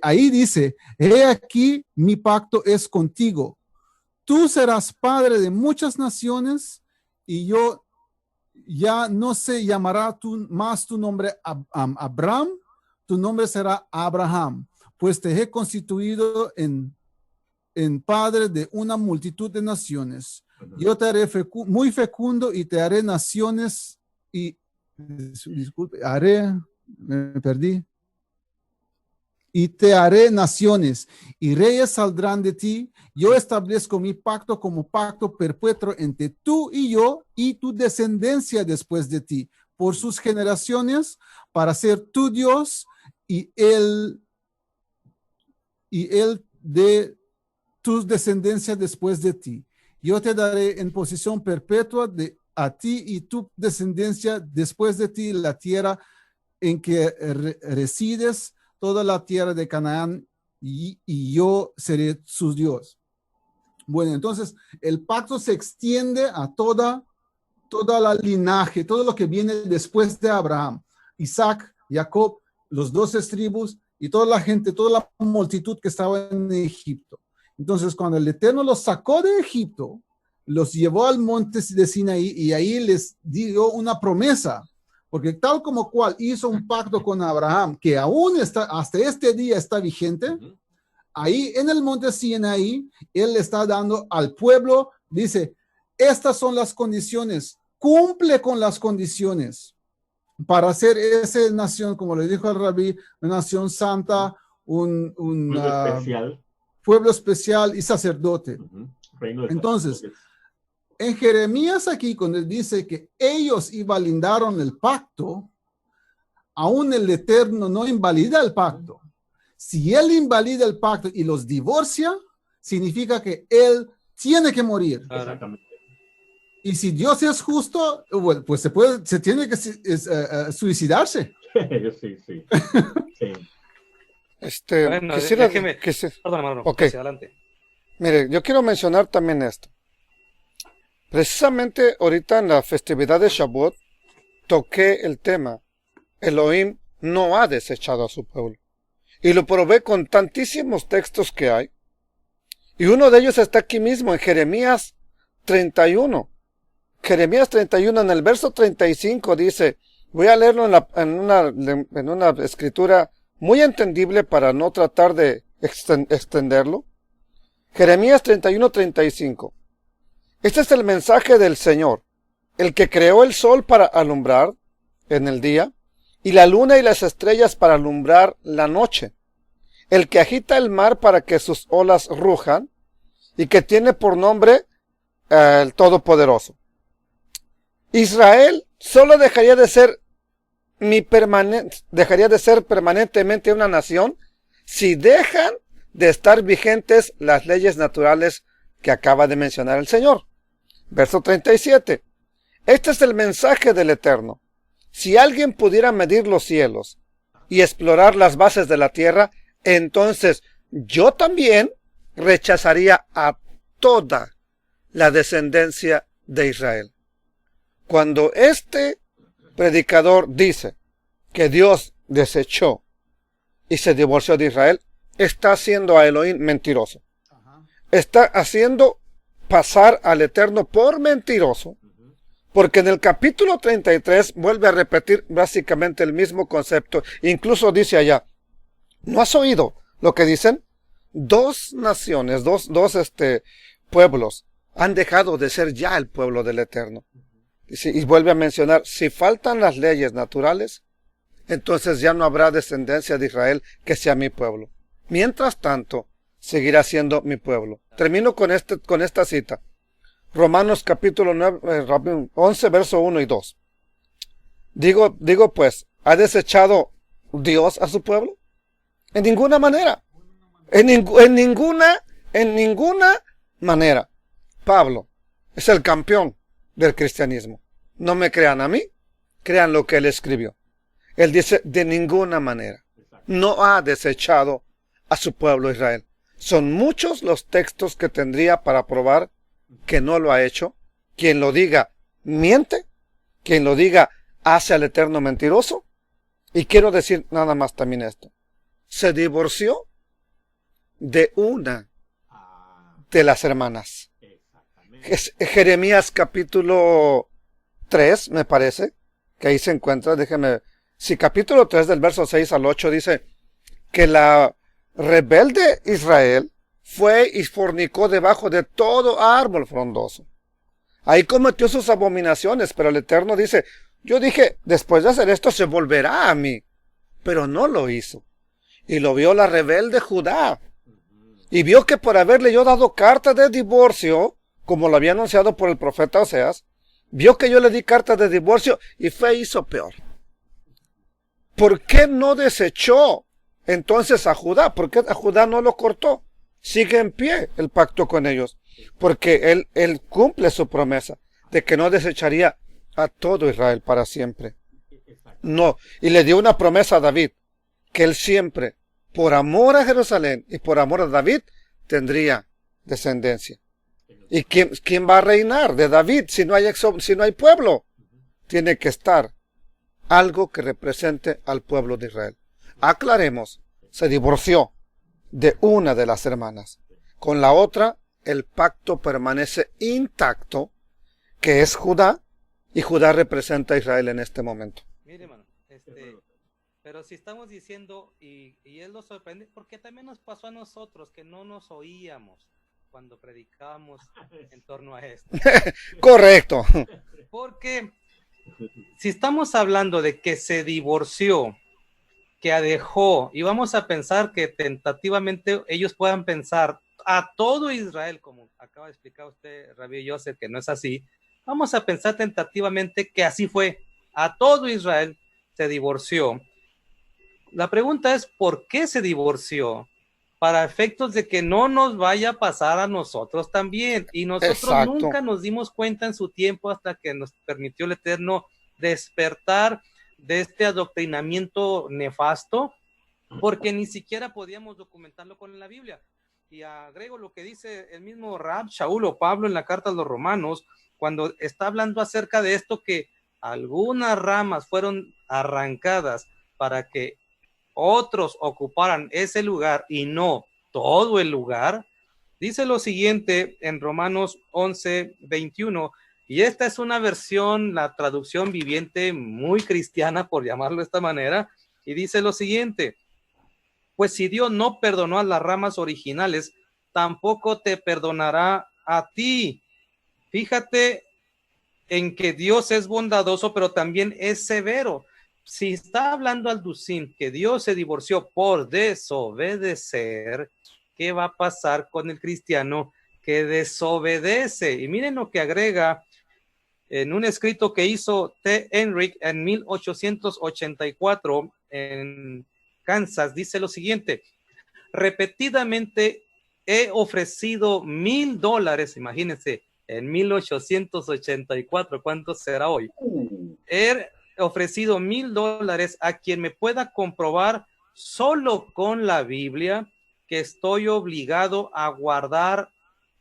ahí dice, he aquí mi pacto es contigo, tú serás padre de muchas naciones y yo ya no se llamará más tu nombre Abraham, tu nombre será Abraham, pues te he constituido en padre de una multitud de naciones. Yo te haré muy fecundo y te haré naciones me perdí. Y te haré naciones y reyes saldrán de ti. Yo establezco mi pacto como pacto perpetuo entre tú y yo y tu descendencia después de ti, por sus generaciones, para ser tu Dios y él de tus descendencias después de ti. Yo te daré en posesión perpetua a ti y tu descendencia después de ti la tierra en que resides, toda la tierra de Canaán, y yo seré su Dios. Bueno, entonces el pacto se extiende a toda la linaje, todo lo que viene después de Abraham, Isaac, Jacob, los 12 tribus y toda la gente, toda la multitud que estaba en Egipto. Entonces, cuando el Eterno los sacó de Egipto, los llevó al monte de Sinaí y ahí les dio una promesa, porque tal como cual hizo un pacto con Abraham, que aún hasta este día está vigente, ahí en el monte Sinaí, él le está dando al pueblo, dice, estas son las condiciones, cumple con las condiciones para hacer esa nación, como le dijo al rabí, una nación santa, un pueblo especial y sacerdote. Entonces, en Jeremías aquí, cuando dice que ellos invalidaron el pacto, aún el Eterno no invalida el pacto. Si él invalida el pacto y los divorcia, significa que él tiene que morir. Exactamente. Y si Dios es justo, bueno, pues se tiene que suicidarse. Sí. Sí. Bueno, quisiera perdón, hermano, okay. Hacia adelante. Mire, yo quiero mencionar también esto. Precisamente ahorita en la festividad de Shavuot toqué el tema. Elohim no ha desechado a su pueblo. Y lo probé con tantísimos textos que hay. Y uno de ellos está aquí mismo en Jeremías 31. Jeremías 31 en el verso 35 dice, voy a leerlo en una escritura muy entendible para no tratar de extenderlo. Jeremías 31:35. Este es el mensaje del Señor, el que creó el sol para alumbrar en el día, y la luna y las estrellas para alumbrar la noche, el que agita el mar para que sus olas rujan, y que tiene por nombre el Todopoderoso. Israel solo dejaría de ser permanentemente una nación si dejan de estar vigentes las leyes naturales que acaba de mencionar el Señor. Verso 37. Este es el mensaje del Eterno. Si alguien pudiera medir los cielos y explorar las bases de la tierra, entonces yo también rechazaría a toda la descendencia de Israel. Cuando este predicador dice que Dios desechó y se divorció de Israel, está haciendo a Elohim mentiroso. Está haciendo pasar al Eterno por mentiroso, porque en el capítulo 33 vuelve a repetir básicamente el mismo concepto. Incluso dice allá, ¿no has oído lo que dicen? Dos naciones, dos pueblos han dejado de ser ya el pueblo del Eterno. Y vuelve a mencionar, si faltan las leyes naturales, entonces ya no habrá descendencia de Israel que sea mi pueblo. Mientras tanto, seguirá siendo mi pueblo. Termino con esta cita. Romanos capítulo 11, verso 1 y 2. Digo pues, ¿ha desechado Dios a su pueblo? En ninguna manera. En ninguna manera. Pablo es el campeón del cristianismo. No me crean a mí, crean lo que él escribió. Él dice, de ninguna manera. No ha desechado a su pueblo Israel. Son muchos los textos que tendría para probar que no lo ha hecho. Quien lo diga, miente. Quien lo diga, hace al Eterno mentiroso. Y quiero decir nada más también esto. Se divorció de una de las hermanas. Jeremías capítulo 3, me parece, que ahí se encuentra, capítulo 3 del verso 6 al 8 dice que la rebelde Israel fue y fornicó debajo de todo árbol frondoso. Ahí cometió sus abominaciones, pero el Eterno dice, yo dije, después de hacer esto se volverá a mí, pero no lo hizo. Y lo vio la rebelde Judá, y vio que por haberle yo dado carta de divorcio, como lo había anunciado por el profeta Oseas, vio que yo le di carta de divorcio y hizo peor. ¿Por qué no desechó entonces a Judá? ¿Por qué a Judá no lo cortó? Sigue en pie el pacto con ellos, porque él cumple su promesa de que no desecharía a todo Israel para siempre. No, y le dio una promesa a David, que él siempre, por amor a Jerusalén y por amor a David, tendría descendencia. ¿Y quién va a reinar de David si no hay pueblo? Tiene que estar algo que represente al pueblo de Israel. Aclaremos, se divorció de una de las hermanas. Con la otra, el pacto permanece intacto, que es Judá, y Judá representa a Israel en este momento. Mire, hermano, pero si estamos diciendo, y él nos sorprende, porque también nos pasó a nosotros, que no nos oíamos cuando predicábamos en torno a esto. Correcto. Porque si estamos hablando de que se divorció, que dejó, y vamos a pensar que tentativamente ellos puedan pensar a todo Israel, como acaba de explicar usted, Rabbi Yosef, que no es así, vamos a pensar tentativamente que así fue, a todo Israel se divorció. La pregunta es, ¿por qué se divorció? Para efectos de que no nos vaya a pasar a nosotros también. Y nosotros Exacto. nunca nos dimos cuenta en su tiempo hasta que nos permitió el Eterno despertar de este adoctrinamiento nefasto, porque ni siquiera podíamos documentarlo con la Biblia. Y agrego lo que dice el mismo Rab Shaul o Pablo en la carta a los Romanos, cuando está hablando acerca de esto, que algunas ramas fueron arrancadas para que otros ocuparan ese lugar y no todo el lugar. Dice lo siguiente en Romanos 11:21, y esta es una versión, la traducción viviente muy cristiana, por llamarlo de esta manera, y dice lo siguiente: pues si Dios no perdonó a las ramas originales, tampoco te perdonará a ti. Fíjate en que Dios es bondadoso, pero también es severo. Si está hablando Alducin que Dios se divorció por desobedecer, ¿qué va a pasar con el cristiano que desobedece? Y miren lo que agrega en un escrito que hizo T. Henry en 1884 en Kansas. Dice lo siguiente: repetidamente he ofrecido $1,000, imagínense, en 1884, ¿cuánto será hoy? He ofrecido $1,000 a quien me pueda comprobar solo con la Biblia que estoy obligado a guardar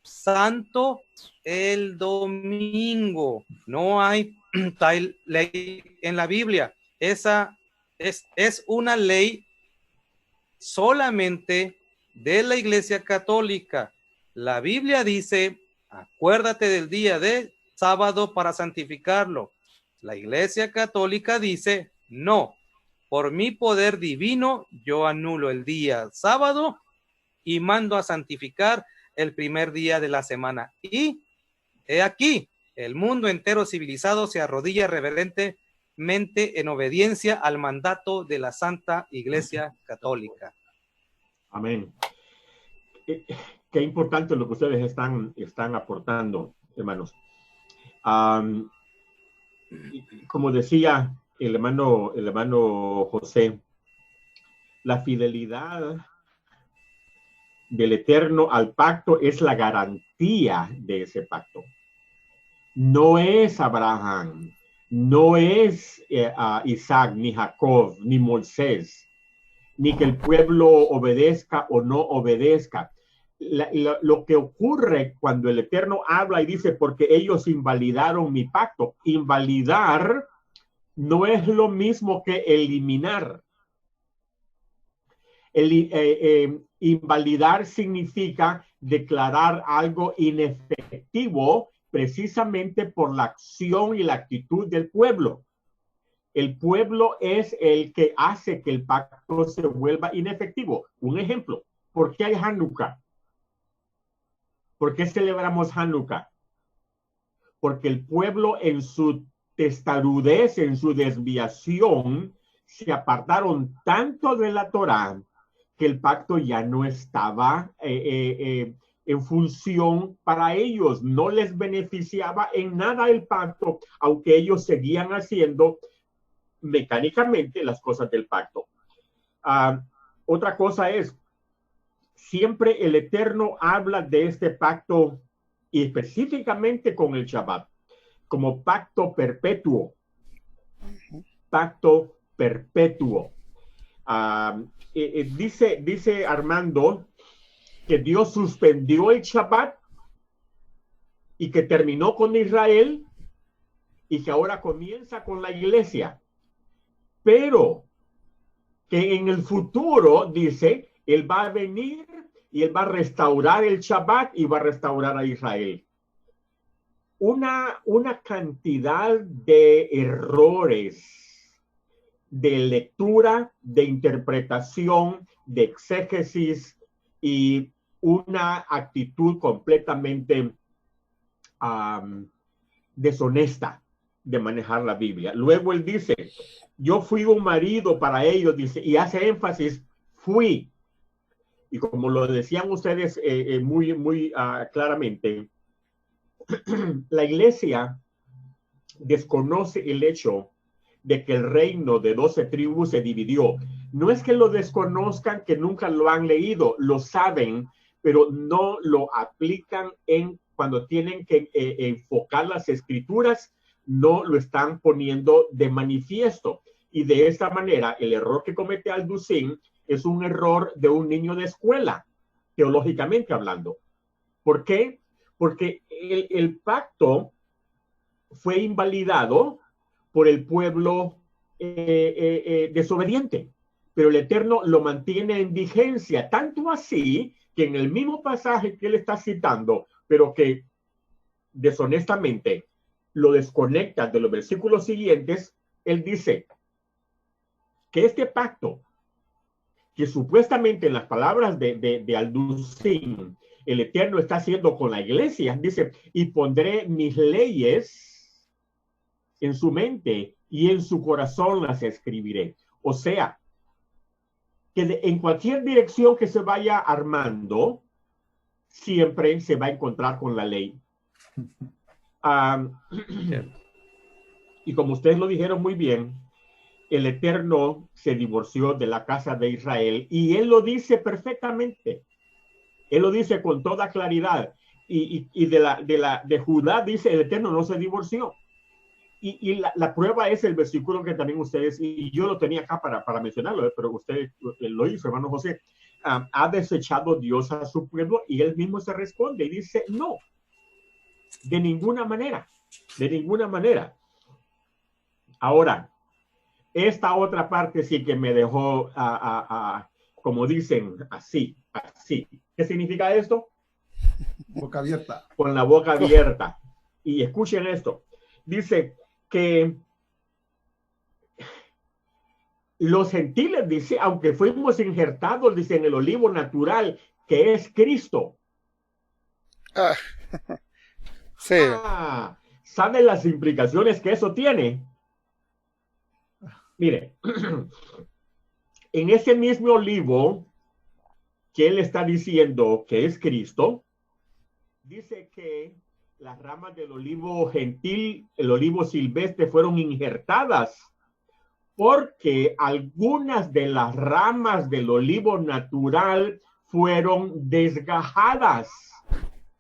santo el domingo. No hay tal ley en la Biblia. Esa es una ley solamente de la Iglesia Católica. La Biblia dice, acuérdate del día de sábado para santificarlo. La Iglesia Católica dice, no, por mi poder divino yo anulo el día sábado y mando a santificar el primer día de la semana. Y he aquí, el mundo entero civilizado se arrodilla reverentemente en obediencia al mandato de la Santa Iglesia Católica. Amén. Qué importante lo que ustedes están aportando, hermanos. Como decía el hermano José, la fidelidad del Eterno al pacto es la garantía de ese pacto. No es Abraham, no es Isaac, ni Jacob, ni Moisés, ni que el pueblo obedezca o no obedezca. Lo que ocurre cuando el Eterno habla y dice, porque ellos invalidaron mi pacto. Invalidar no es lo mismo que eliminar. Invalidar significa declarar algo inefectivo precisamente por la acción y la actitud del pueblo. El pueblo es el que hace que el pacto se vuelva inefectivo. Un ejemplo, ¿por qué hay Hanukkah? ¿Por qué celebramos Hanukkah? Porque el pueblo en su testarudez, en su desviación, se apartaron tanto de la Torá que el pacto ya no estaba en función para ellos. No les beneficiaba en nada el pacto, aunque ellos seguían haciendo mecánicamente las cosas del pacto. Otra cosa es, siempre el Eterno habla de este pacto y específicamente con el Shabbat como pacto perpetuo. Pacto perpetuo. Dice Armando que Dios suspendió el Shabbat y que terminó con Israel y que ahora comienza con la iglesia. Pero que en el futuro, dice, Él va a venir y Él va a restaurar el Shabbat y va a restaurar a Israel. Una cantidad de errores de lectura, de interpretación, de exégesis y una actitud completamente deshonesta de manejar la Biblia. Luego él dice, yo fui un marido para ellos, dice, y hace énfasis, fui. Y como lo decían ustedes muy claramente, la iglesia desconoce el hecho de que el reino de 12 tribus se dividió. No es que lo desconozcan, que nunca lo han leído, lo saben, pero no lo aplican cuando tienen que enfocar las escrituras, no lo están poniendo de manifiesto. Y de esta manera, el error que comete Alducin es un error de un niño de escuela, teológicamente hablando. ¿Por qué? Porque el pacto fue invalidado por el pueblo desobediente, pero el Eterno lo mantiene en vigencia, tanto así que en el mismo pasaje que él está citando, pero que deshonestamente lo desconecta de los versículos siguientes, él dice que este pacto, que supuestamente en las palabras de Alducin el Eterno está haciendo con la iglesia. Dice, y pondré mis leyes en su mente y en su corazón las escribiré. O sea, que en cualquier dirección que se vaya armando, siempre se va a encontrar con la ley. Y como ustedes lo dijeron muy bien, el Eterno se divorció de la casa de Israel y él lo dice perfectamente. Él lo dice con toda claridad. Y de Judá dice, el Eterno no se divorció. Y la prueba es el versículo que también ustedes, y yo lo tenía acá para mencionarlo, pero usted lo hizo, hermano José. Ha desechado Dios a su pueblo y él mismo se responde y dice, no, de ninguna manera, de ninguna manera. Ahora, esta otra parte sí que me dejó, como dicen, así. ¿Qué significa esto? Boca abierta. Con la boca abierta. Y escuchen esto. Dice que los gentiles, dice, aunque fuimos injertados, dice, en el olivo natural, que es Cristo. Sí. ¿Saben las implicaciones que eso tiene? Mire, en ese mismo olivo que él está diciendo que es Cristo, dice que las ramas del olivo gentil, el olivo silvestre, fueron injertadas porque algunas de las ramas del olivo natural fueron desgajadas.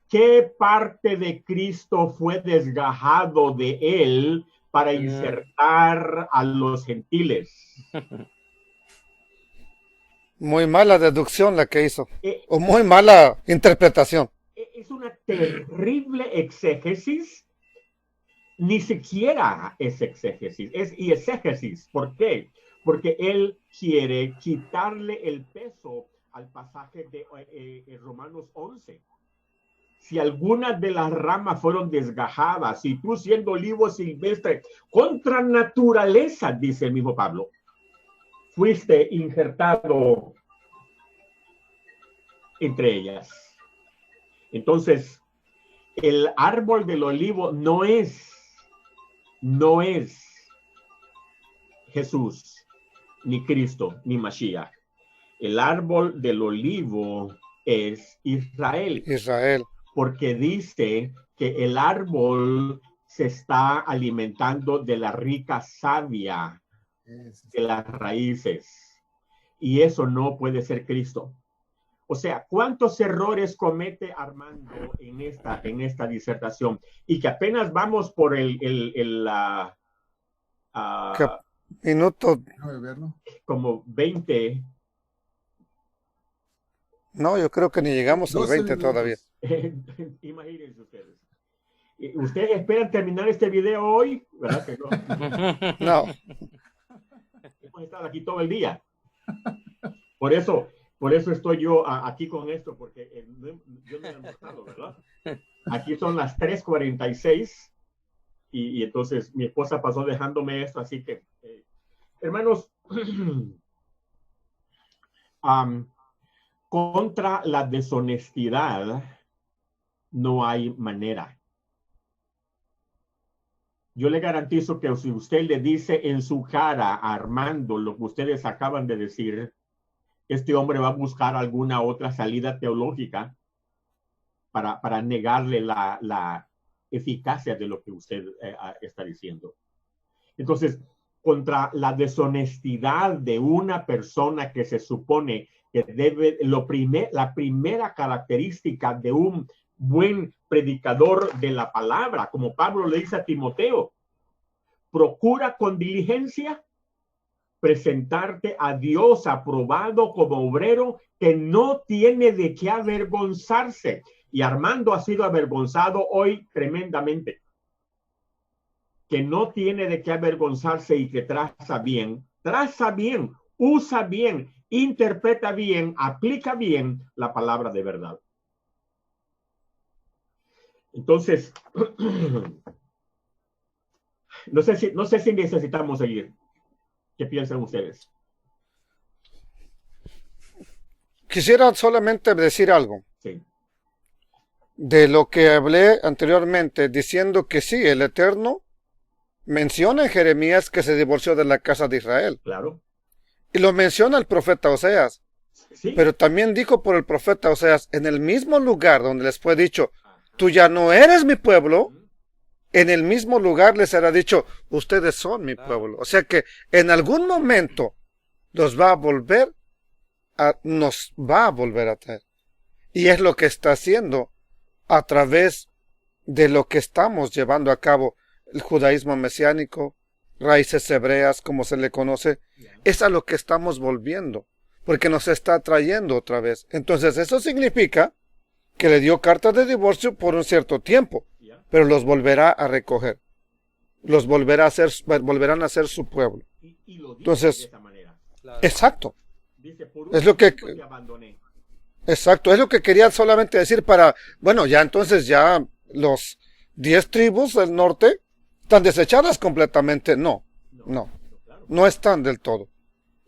¿Qué parte de Cristo fue desgajado de él para insertar a los gentiles? Muy mala deducción la que hizo, o muy mala interpretación. Es una terrible exégesis. Ni siquiera es exégesis, es exégesis. ¿Por qué? Porque él quiere quitarle el peso al pasaje de Romanos 11. Si algunas de las ramas fueron desgajadas, si tú siendo olivo silvestre, contra naturaleza, dice el mismo Pablo, fuiste injertado entre ellas. Entonces, el árbol del olivo no es Jesús, ni Cristo, ni Mashiach. El árbol del olivo es Israel. Israel. Porque dice que el árbol se está alimentando de la rica savia de las raíces. Y eso no puede ser Cristo. O sea, ¿cuántos errores comete Armando en esta disertación? Y que apenas vamos por minuto. Como 20. No, yo creo que ni llegamos al 20 minutos. Todavía. Imagínense ustedes. ¿Ustedes esperan terminar este video hoy? ¿Verdad que no? No. Hemos estado aquí todo el día. Por eso estoy yo aquí con esto, porque yo no he almorzado, ¿verdad? Aquí son las 3:46 y entonces mi esposa pasó dejándome esto, así que, hermanos, contra la deshonestidad no hay manera. Yo le garantizo que si usted le dice en su cara a Armando lo que ustedes acaban de decir, este hombre va a buscar alguna otra salida teológica para negarle la eficacia de lo que usted está diciendo. Entonces, contra la deshonestidad de una persona que se supone que debe, la primera característica de un buen predicador de la palabra, como Pablo le dice a Timoteo, procura con diligencia presentarte a Dios aprobado como obrero que no tiene de qué avergonzarse. Y Armando ha sido avergonzado hoy tremendamente. Que no tiene de qué avergonzarse y que traza bien, usa bien, interpreta bien, aplica bien la palabra de verdad. Entonces, no sé si necesitamos seguir. ¿Qué piensan ustedes? Quisiera solamente decir algo. Sí. de lo que hablé anteriormente, diciendo que sí, el Eterno menciona en Jeremías que se divorció de la casa de Israel. Claro. Y lo menciona el profeta Oseas. Sí. Pero también dijo por el profeta Oseas, en el mismo lugar donde les fue dicho, tú ya no eres mi pueblo, en el mismo lugar les será dicho, ustedes son mi pueblo. O sea que en algún momento nos va a volver a traer. Y es lo que está haciendo a través de lo que estamos llevando a cabo, el judaísmo mesiánico, raíces hebreas, como se le conoce, es a lo que estamos volviendo, porque nos está trayendo otra vez. Entonces eso significa que le dio cartas de divorcio por un cierto tiempo, pero los volverá a recoger, los volverán a ser su pueblo. Y lo dice Entonces, de esa manera. Claro. exacto. Dice, por Es lo que- tiempo te abandoné. Exacto, es lo que quería solamente decir para, bueno, ya entonces ya los 10 tribus del norte están desechadas completamente. No, Claro. no están del todo.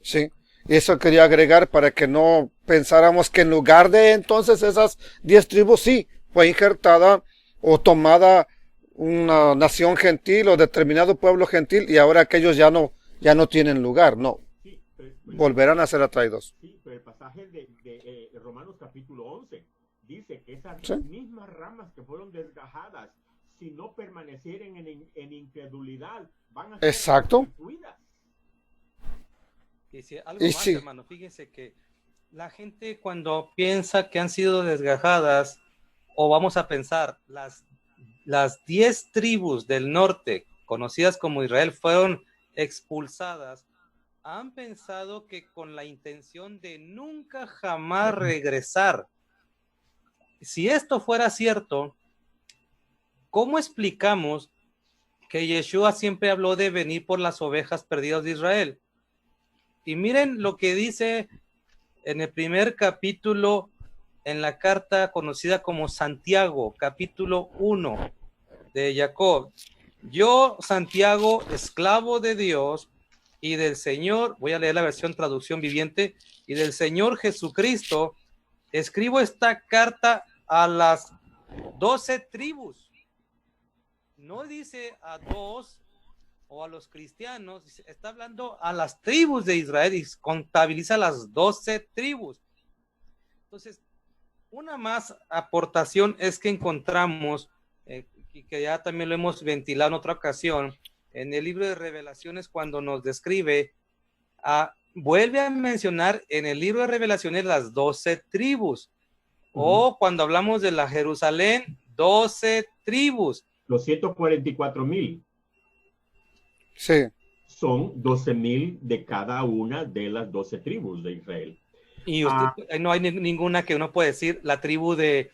Sí, y eso quería agregar para que no pensáramos que en lugar de entonces esas 10 tribus, sí, fue injertada o tomada una nación gentil o determinado pueblo gentil y ahora aquellos ya no tienen lugar. No, Sí, pero volverán a ser atraídos. sí, pero el pasaje de Romanos capítulo 11 dice que esas Sí. mismas ramas que fueron desgajadas, si no permanecieren en incredulidad, van a ser Exacto. destruidas. Y si algo Y más, sí. hermano, fíjense que la gente cuando piensa que han sido desgajadas, o vamos a pensar, las 10 tribus del norte, conocidas como Israel, fueron expulsadas, han pensado que con la intención de nunca jamás regresar. Si esto fuera cierto, ¿cómo explicamos que Yeshua siempre habló de venir por las ovejas perdidas de Israel? Y miren lo que dice en el primer capítulo, en la carta conocida como Santiago, capítulo 1 de Jacob. Yo, Santiago, esclavo de Dios y del Señor, voy a leer la versión traducción viviente, y del Señor Jesucristo, escribo esta carta a las 12 tribus. No dice a 2 o a los cristianos, está hablando a las tribus de Israel y contabiliza las 12 tribus. Entonces, una más aportación es que encontramos, y que ya también lo hemos ventilado en otra ocasión, en el libro de Revelaciones, cuando nos describe, vuelve a mencionar en el libro de Revelaciones las 12 tribus, o cuando hablamos de la Jerusalén, 12 tribus. Los 144,000 Sí, son 12,000 de cada una de las 12 tribus de Israel. Y usted, no hay ninguna que uno puede decir, la tribu de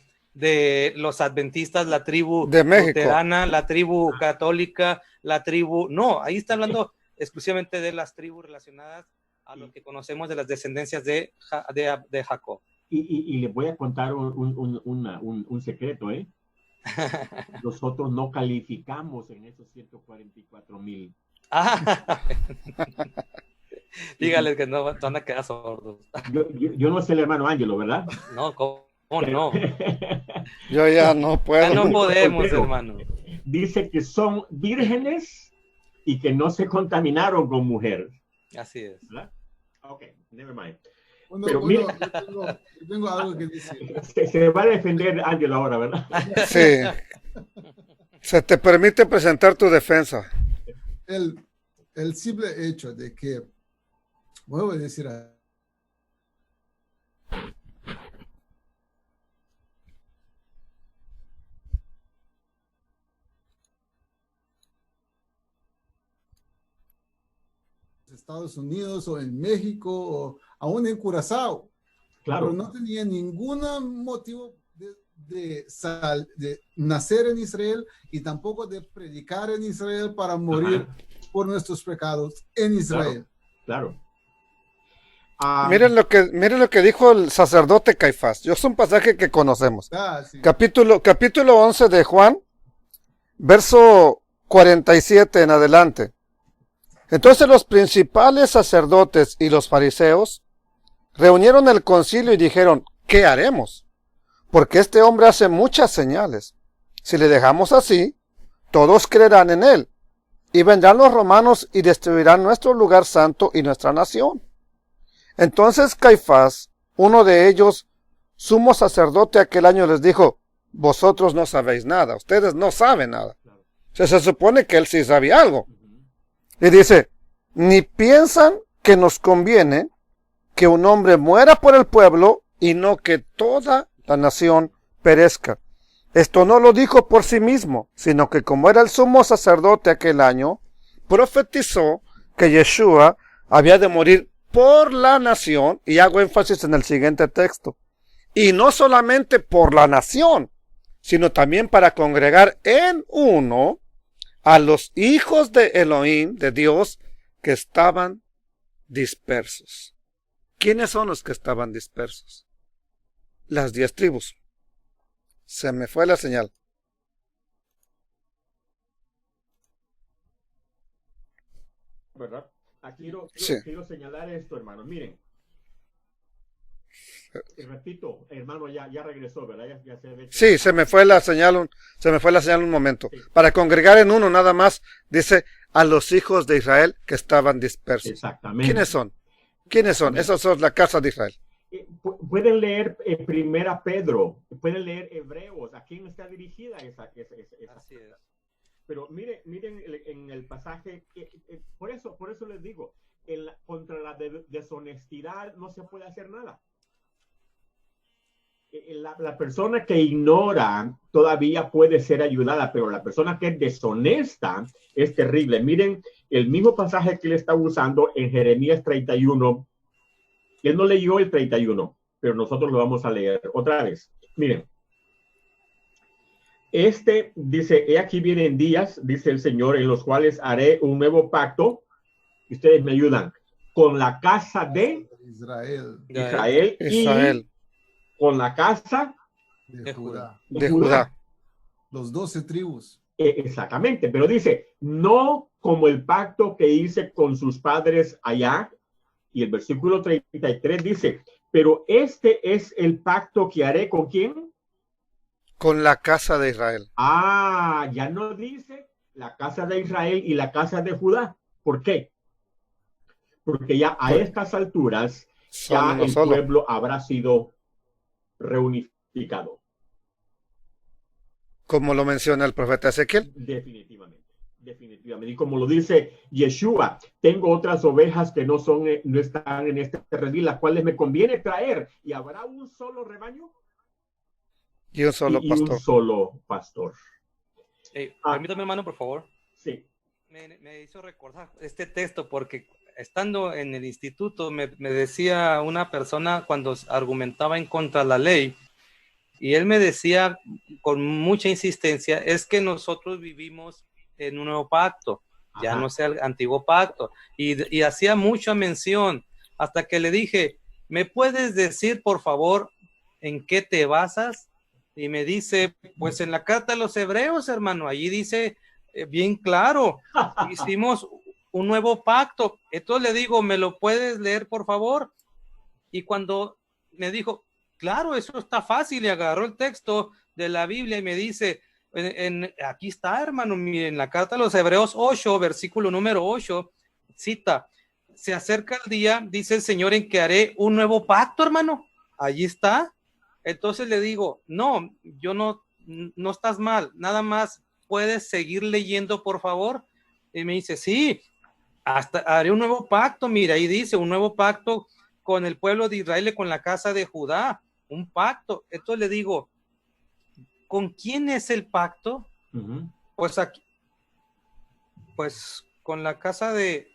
los adventistas, la tribu de México, luterana, la tribu católica, la tribu... No, ahí está hablando exclusivamente de las tribus relacionadas a lo que conocemos de las descendencias de Jacob. Y les voy a contar un secreto, ¿eh? Nosotros no calificamos en esos 144,000. Dígales que no van a quedar sordos. Yo no sé el hermano Ángelo, ¿verdad? No, ¿cómo no? yo ya no puedo. Ya no podemos, hermano. Dice que son vírgenes y que no se contaminaron con mujeres. Así es. ¿Verdad? Ok, never mind. Pero mira, yo tengo algo que decir. Se va a defender Ángelo ahora, ¿verdad? Sí. Se te permite presentar tu defensa. El simple hecho de que, vuelvo a decir, Estados Unidos o en México o aún en Curazao, Claro. pero no tenía ningún motivo de nacer en Israel y tampoco de predicar en Israel para morir por nuestros pecados en Israel. Claro. Miren lo que dijo el sacerdote Caifás. Es un pasaje que conocemos. Sí. Capítulo 11 de Juan, verso 47 en adelante. Entonces los principales sacerdotes y los fariseos reunieron el concilio y dijeron, ¿qué haremos? porque este hombre hace muchas señales. Si le dejamos así, todos creerán en él, y vendrán los romanos y destruirán nuestro lugar santo y nuestra nación. Entonces Caifás, uno de ellos, sumo sacerdote aquel año, les dijo: vosotros no sabéis nada, ustedes no saben nada. O sea, se supone que él sí sabía algo. Y dice: ni piensan que nos conviene que un hombre muera por el pueblo y no que toda la nación perezca. Esto no lo dijo por sí mismo, sino que como era el sumo sacerdote aquel año, profetizó que Yeshua había de morir por la nación, y hago énfasis en el siguiente texto, y no solamente por la nación, sino también para congregar en uno a los hijos de Elohim, de Dios, que estaban dispersos. ¿Quiénes son los que estaban dispersos? Las 10 tribus. Se me fue la señal. ¿Verdad? Aquí Sí. quiero señalar esto, hermano. Miren. Repito, hermano, ya regresó, ¿verdad? Ya se ve que... Sí, se me fue la señal un momento. Sí. Para congregar en uno nada más, dice a los hijos de Israel que estaban dispersos. Exactamente. ¿Quiénes son? ¿Quiénes son? Esos son la casa de Israel. Pueden leer Primera Pedro, pueden leer Hebreos. ¿A quién está dirigida esa? Así es. Pero miren en el pasaje, por eso les digo, contra la deshonestidad no se puede hacer nada. La persona que ignora todavía puede ser ayudada, pero la persona que es deshonesta es terrible. Miren el mismo pasaje que él está usando en Jeremías 31. Él no leyó el 31, pero nosotros lo vamos a leer otra vez. Miren, dice: he aquí vienen días, dice el Señor, en los cuales haré un nuevo pacto, y ustedes me ayudan, con la casa de Israel. Y con la casa de Judá. De Judá. Los 12 tribus. Exactamente, pero dice: no como el pacto que hice con sus padres allá. Y el versículo 33 dice: pero este es el pacto que haré ¿con quién? Con la casa de Israel. Ya no dice la casa de Israel y la casa de Judá. ¿Por qué? Porque ya a estas alturas ya el pueblo habrá sido reunificado. Como lo menciona el profeta Ezequiel. Definitivamente. Y como lo dice Yeshua: tengo otras ovejas que no están en este redil, las cuales me conviene traer, y habrá un solo rebaño y un solo pastor. Permítame, hermano, por favor. Sí. Me hizo recordar este texto porque estando en el instituto me decía una persona cuando argumentaba en contra de la ley, y él me decía con mucha insistencia: es que nosotros vivimos en un nuevo pacto, ya no sea el antiguo pacto, y hacía mucha mención, hasta que le dije: ¿me puedes decir por favor en qué te basas? Y me dice: pues en la carta de los Hebreos, hermano, allí dice bien claro, hicimos un nuevo pacto. Entonces le digo: ¿me lo puedes leer por favor? Y cuando me dijo: claro, eso está fácil, y agarró el texto de la Biblia y me dice: aquí está, hermano, miren, la carta de los Hebreos 8, versículo número 8, cita: se acerca el día, dice el Señor, en que haré un nuevo pacto, hermano. Allí está. Entonces le digo: no estás mal, nada más puedes seguir leyendo, por favor. Y me dice: sí, hasta haré un nuevo pacto. Mira, ahí dice: un nuevo pacto con el pueblo de Israel y con la casa de Judá, un pacto. Entonces le digo: ¿con quién es el pacto? Pues aquí, pues con la casa de...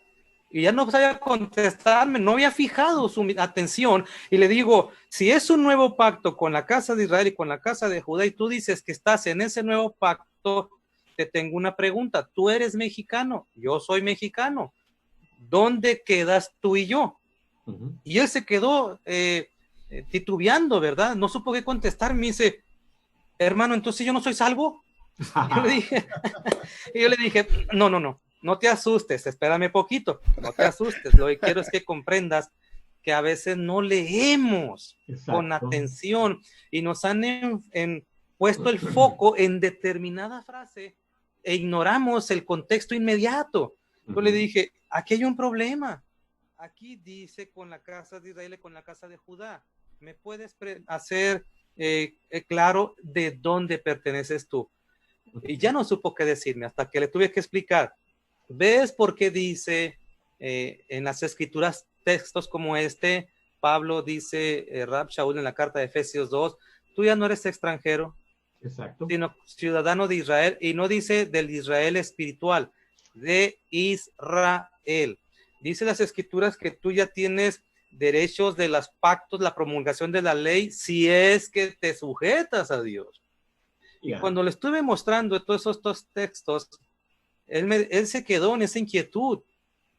Y ya no sabía contestarme, no había fijado su atención, y le digo: si es un nuevo pacto con la casa de Israel y con la casa de Judá, y tú dices que estás en ese nuevo pacto, te tengo una pregunta. Tú eres mexicano, yo soy mexicano, ¿dónde quedas tú y yo? Y él se quedó titubeando, ¿verdad? No supo qué contestar. Me dice: hermano, ¿entonces yo no soy salvo? Yo le dije, no te asustes, espérame poquito, no te asustes. Lo que quiero es que comprendas que a veces no leemos con Exacto. atención y nos han puesto el foco en determinada frase e ignoramos el contexto inmediato. Yo le dije, aquí hay un problema. Aquí dice con la casa de Israel y con la casa de Judá. ¿Me puedes hacer claro de dónde perteneces tú? Y ya no supo qué decirme hasta que le tuve que explicar. ¿Ves por qué dice en las escrituras textos como este? Pablo dice, Rab Shaul en la carta de Efesios 2, tú ya no eres extranjero, Exacto. sino ciudadano de Israel, y no dice del Israel espiritual, de Israel. Dice las escrituras que tú ya tienes derechos de los pactos, la promulgación de la ley, si es que te sujetas a Dios. Y cuando le estuve mostrando todos estos textos, él se quedó en esa inquietud.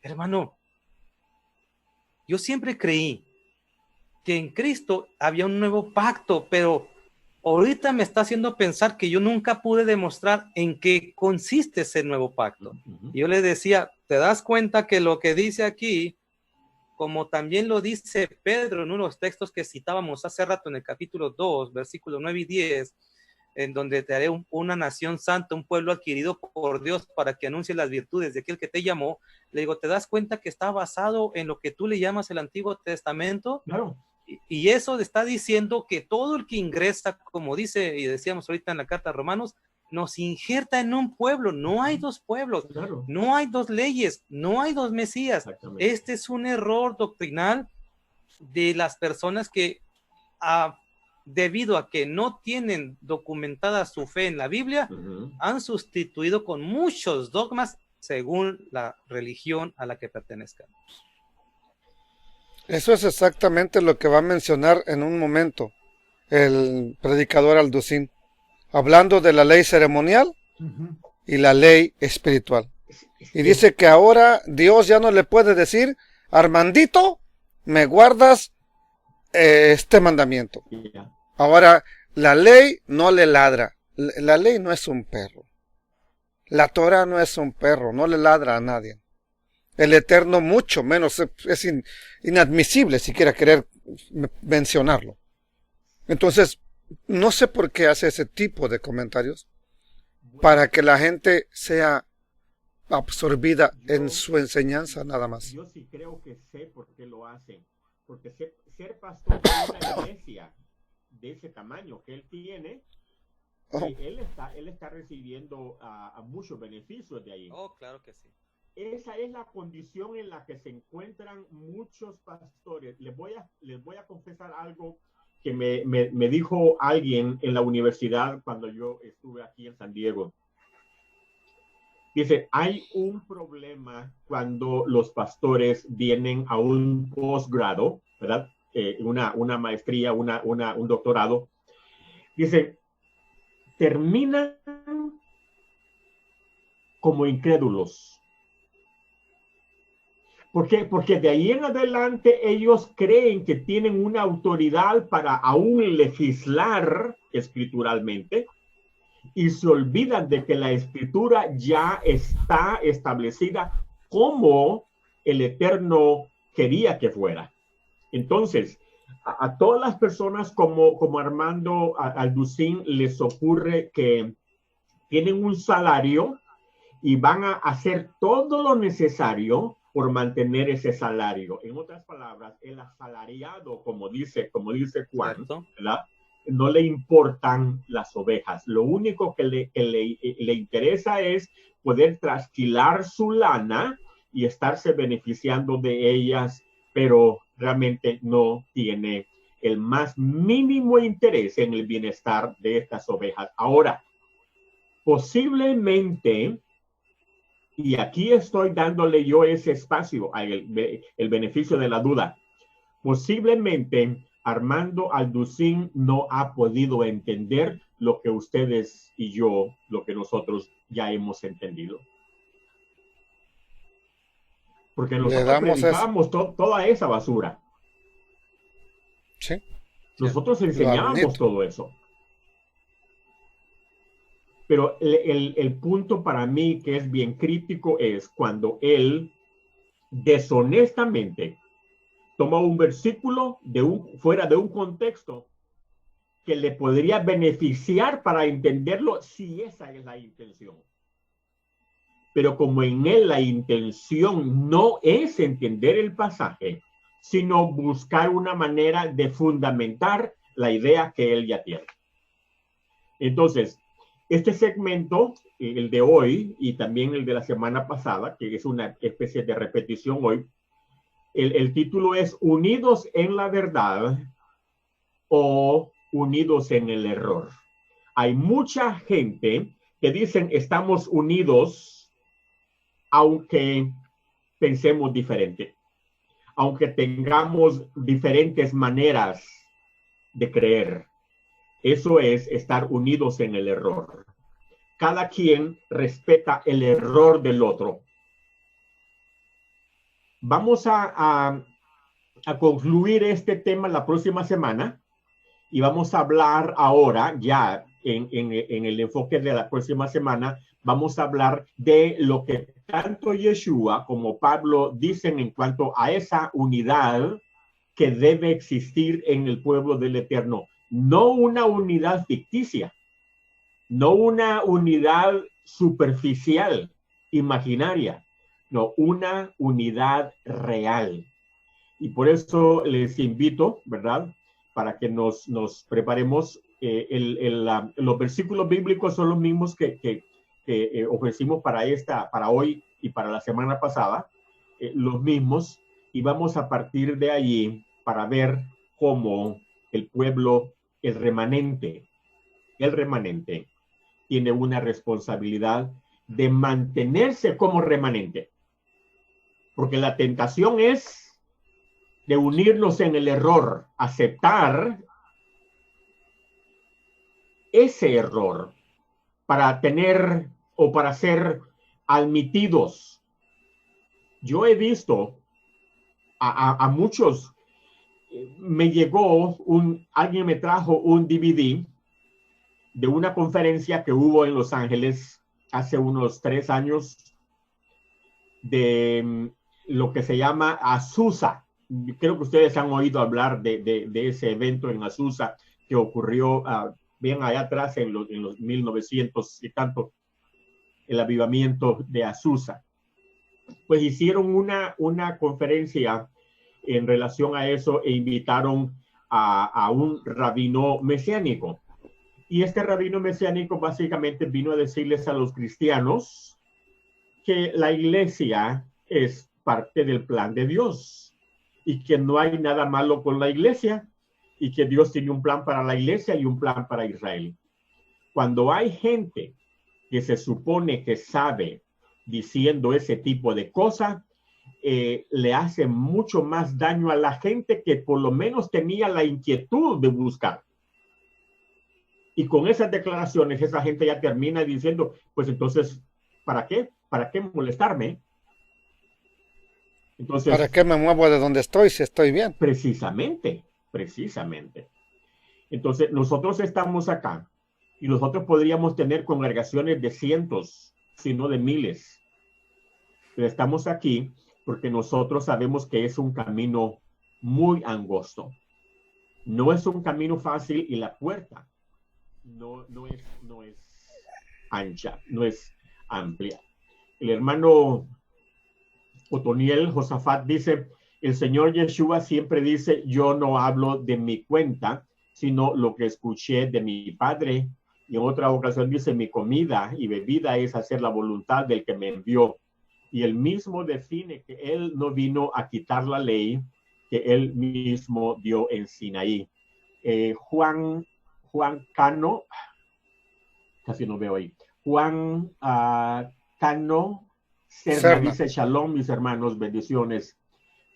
Hermano, yo siempre creí que en Cristo había un nuevo pacto, pero ahorita me está haciendo pensar que yo nunca pude demostrar en qué consiste ese nuevo pacto. Y yo le decía, ¿te das cuenta que lo que dice aquí, como también lo dice Pedro en unos textos que citábamos hace rato en el capítulo 2, versículos 9 y 10, en donde te haré una nación santa, un pueblo adquirido por Dios para que anuncie las virtudes de aquel que te llamó? Le digo, ¿te das cuenta que está basado en lo que tú le llamas el Antiguo Testamento? Claro. Y eso está diciendo que todo el que ingresa, como dice y decíamos ahorita en la carta a Romanos, nos injerta en un pueblo. No hay dos pueblos, Claro. no hay dos leyes, no hay dos mesías. Este es un error doctrinal de las personas que debido a que no tienen documentada su fe en la Biblia, han sustituido con muchos dogmas según la religión a la que pertenezcan. Eso es exactamente lo que va a mencionar en un momento el predicador Alducín, hablando de la ley ceremonial y la ley espiritual. Y dice que ahora Dios ya no le puede decir, Armandito, me guardas este mandamiento. Ahora, la ley no le ladra. La ley no es un perro. La Torah no es un perro, no le ladra a nadie. El Eterno mucho menos, es inadmisible siquiera querer mencionarlo. Entonces, no sé por qué hace ese tipo de comentarios, para que la gente sea absorbida en su enseñanza nada más. Yo sí creo que sé por qué lo hacen, porque ser pastor de una iglesia de ese tamaño que él tiene, él está recibiendo a muchos beneficios de ahí. Oh, claro que sí. Esa es la condición en la que se encuentran muchos pastores. Les voy a confesar algo que me dijo alguien en la universidad cuando yo estuve aquí en San Diego. Dice, hay un problema cuando los pastores vienen a un posgrado, ¿verdad? Una maestría, un doctorado. Dice, terminan como incrédulos. ¿Por qué? Porque de ahí en adelante ellos creen que tienen una autoridad para aún legislar escrituralmente y se olvidan de que la escritura ya está establecida como el Eterno quería que fuera. Entonces, a todas las personas como Armando Alducín les ocurre que tienen un salario y van a hacer todo lo necesario por mantener ese salario. En otras palabras, el asalariado, como dice Juan, ¿verdad? No le importan las ovejas. Lo único que le interesa es poder trasquilar su lana y estarse beneficiando de ellas, pero realmente no tiene el más mínimo interés en el bienestar de estas ovejas. Ahora, posiblemente, y aquí estoy dándole yo ese espacio, el beneficio de la duda, posiblemente Armando Alducín no ha podido entender lo que ustedes y yo, lo que nosotros ya hemos entendido. Porque nosotros predicábamos toda esa basura. Sí. Nosotros enseñábamos todo eso. Pero el punto para mí que es bien crítico es cuando él deshonestamente toma un versículo fuera de un contexto que le podría beneficiar para entenderlo si esa es la intención. Pero como en él la intención no es entender el pasaje, sino buscar una manera de fundamentar la idea que él ya tiene. Entonces, este segmento, el de hoy y también el de la semana pasada, que es una especie de repetición hoy, el título es Unidos en la verdad o unidos en el error. Hay mucha gente que dicen estamos unidos aunque pensemos diferente, aunque tengamos diferentes maneras de creer. Eso es estar unidos en el error. Cada quien respeta el error del otro. Vamos a concluir este tema la próxima semana y vamos a hablar ahora, ya en el enfoque de la próxima semana, vamos a hablar de lo que tanto Yeshua como Pablo dicen en cuanto a esa unidad que debe existir en el pueblo del Eterno. No una unidad ficticia, no una unidad superficial, imaginaria, no, una unidad real. Y por eso les invito, ¿verdad?, para que nos preparemos. Los versículos bíblicos son los mismos que ofrecimos para hoy y para la semana pasada, los mismos, y vamos a partir de allí para ver cómo el pueblo, el remanente, tiene una responsabilidad de mantenerse como remanente. Porque la tentación es de unirnos en el error, aceptar ese error para tener o para ser admitidos. Yo he visto a muchos, alguien me trajo un DVD de una conferencia que hubo en Los Ángeles hace unos 3 años de lo que se llama Azusa. Creo que ustedes han oído hablar de ese evento en Azusa que ocurrió bien allá atrás en los 1900 y tanto, el avivamiento de Azusa. Pues hicieron una conferencia en relación a eso e invitaron a un rabino mesiánico. Y este rabino mesiánico básicamente vino a decirles a los cristianos que la iglesia es parte del plan de Dios y que no hay nada malo con la iglesia y que Dios tiene un plan para la iglesia y un plan para Israel. Cuando hay gente que se supone que sabe diciendo ese tipo de cosas, le hace mucho más daño a la gente que por lo menos tenía la inquietud de buscar. Y con esas declaraciones, esa gente ya termina diciendo, pues entonces, ¿para qué? ¿Para qué molestarme? Entonces, ¿para qué me muevo de donde estoy si estoy bien? Precisamente. Entonces, nosotros estamos acá y nosotros podríamos tener congregaciones de cientos, si no de miles. Pero estamos aquí porque nosotros sabemos que es un camino muy angosto. No es un camino fácil y la puerta no es ancha, no es amplia. El hermano Otoniel Josafat dice, el Señor Yeshua siempre dice, yo no hablo de mi cuenta, sino lo que escuché de mi Padre. Y en otra ocasión dice, mi comida y bebida es hacer la voluntad del que me envió. Y él mismo define que él no vino a quitar la ley que él mismo dio en Sinaí. Juan Cano, casi no veo ahí, Juan Cano Serna dice, shalom mis hermanos, bendiciones.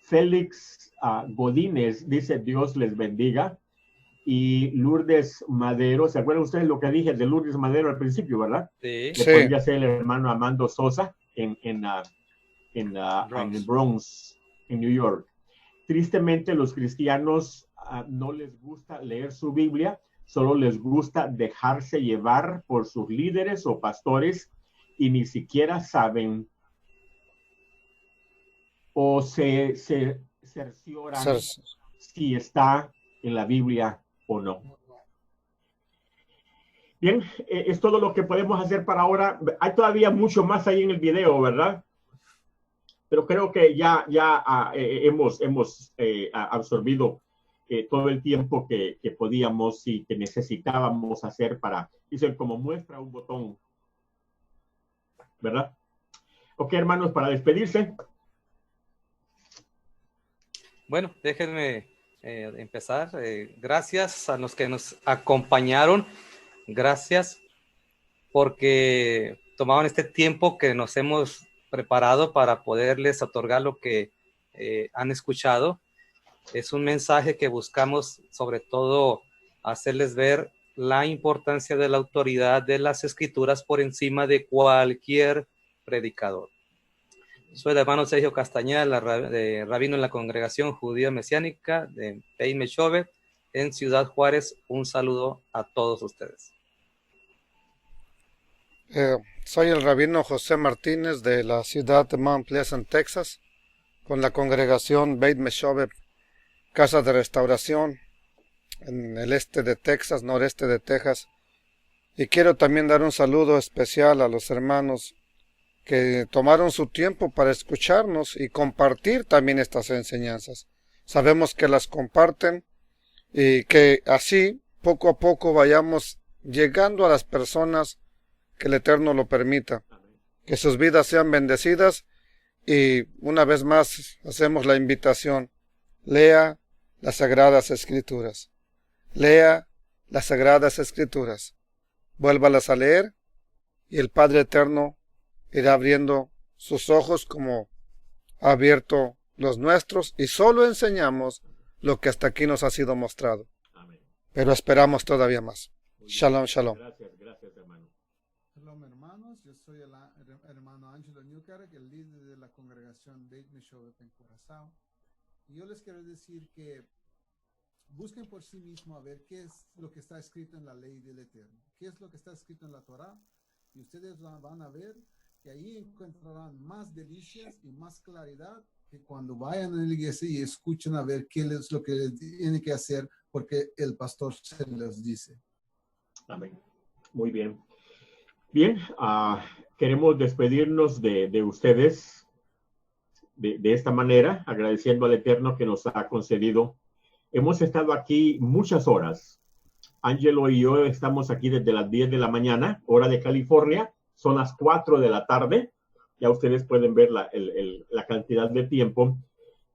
Félix Godínez dice, Dios les bendiga. Y Lourdes Madero, ¿se acuerdan ustedes lo que dije de Lourdes Madero al principio, verdad? Sí. Que podría ser el hermano Armando Sosa en el Bronx, en New York. Tristemente los cristianos no les gusta leer su Biblia, solo les gusta dejarse llevar por sus líderes o pastores y ni siquiera saben o se cercioran Cer- si está en la Biblia o no. Bien, es todo lo que podemos hacer para ahora. Hay todavía mucho más ahí en el video, ¿verdad? Pero creo que ya hemos absorbido todo el tiempo que podíamos y que necesitábamos hacer para, dicen, como muestra un botón, ¿verdad? Ok, hermanos, para despedirse. Bueno, déjenme empezar. Gracias a los que nos acompañaron. Gracias porque tomaron este tiempo que nos hemos preparado para poderles otorgar lo que han escuchado. Es un mensaje que buscamos sobre todo hacerles ver la importancia de la autoridad de las Escrituras por encima de cualquier predicador. Soy el hermano Sergio Castañeda, rabino en la Congregación Judía Mesiánica de Beit Meshovet en Ciudad Juárez. Un saludo a todos ustedes. Soy el rabino José Martínez de la ciudad de Mount Pleasant, Texas, con la congregación Beit Meshovet, Casa de Restauración, en el este de Texas, noreste de Texas. Y quiero también dar un saludo especial a los hermanos que tomaron su tiempo para escucharnos y compartir también estas enseñanzas. Sabemos que las comparten y que así poco a poco vayamos llegando a las personas que el Eterno lo permita, que sus vidas sean bendecidas. Y una vez más hacemos la invitación: lea las Sagradas Escrituras, lea las Sagradas Escrituras, vuélvalas a leer y el Padre Eterno irá abriendo sus ojos como ha abierto los nuestros, y solo enseñamos lo que hasta aquí nos ha sido mostrado. Amén. Pero esperamos todavía más. Shalom, shalom. Gracias, hermano. Shalom, hermanos. Yo soy el hermano Angelo Newkirk, el líder de la congregación Beit Meshovet en Curazao. Y yo les quiero decir que busquen por sí mismos a ver qué es lo que está escrito en la ley del Eterno, qué es lo que está escrito en la Torá, y ustedes van a ver que ahí encontrarán más delicias y más claridad que cuando vayan a la iglesia y escuchen a ver qué es lo que tienen que hacer, porque el pastor se los dice. Amén. Muy bien. Bien, queremos despedirnos de ustedes de esta manera, agradeciendo al Eterno que nos ha concedido. Hemos estado aquí muchas horas. Angelo y yo estamos aquí desde las 10 de la mañana, hora de California. Son las 4 de la tarde. Ya ustedes pueden ver la cantidad de tiempo.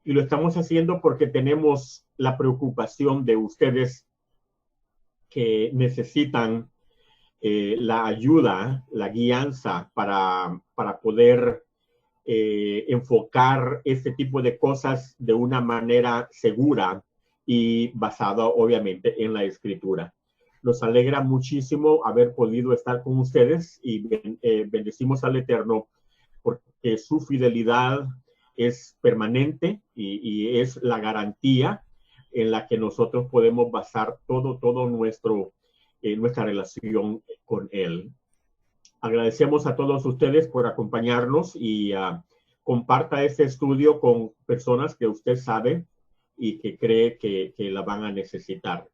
Y lo estamos haciendo porque tenemos la preocupación de ustedes que necesitan la ayuda, la guianza para poder enfocar este tipo de cosas de una manera segura y basada obviamente en la Escritura. Nos alegra muchísimo haber podido estar con ustedes y bendecimos al Eterno porque su fidelidad es permanente y es la garantía en la que nosotros podemos basar todo nuestra relación con Él. Agradecemos a todos ustedes por acompañarnos y comparta este estudio con personas que usted sabe y que cree que la van a necesitar.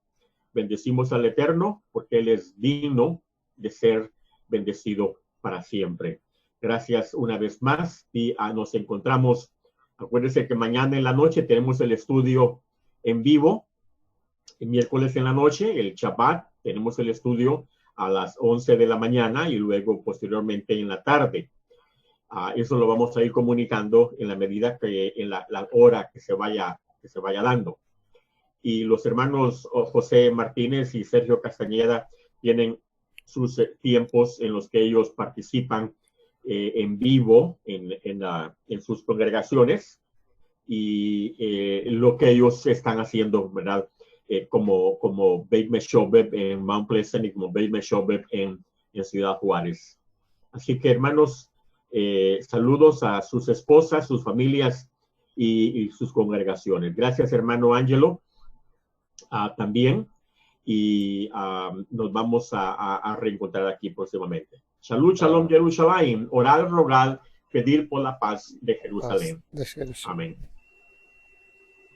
Bendecimos al Eterno porque Él es digno de ser bendecido para siempre. Gracias una vez más y nos encontramos. Acuérdense que mañana en la noche tenemos el estudio en vivo. El miércoles en la noche, el Shabbat, tenemos el estudio a las 11 de la mañana y luego posteriormente en la tarde. Eso lo vamos a ir comunicando en la medida que en la hora que se vaya dando. Y los hermanos José Martínez y Sergio Castañeda tienen sus tiempos en los que ellos participan en vivo en sus congregaciones y lo que ellos están haciendo, ¿verdad? Como Beit Meshovet en Mount Pleasant y como Beit Meshovet en Ciudad Juárez. Así que, hermanos, saludos a sus esposas, sus familias y sus congregaciones. Gracias, hermano Angelo, también. Y nos vamos a reencontrar aquí próximamente. Shalom, shalom, Jerusalén. Orar, rogar, pedir por la paz de Jerusalén. Paz de Jerusalén. Amén.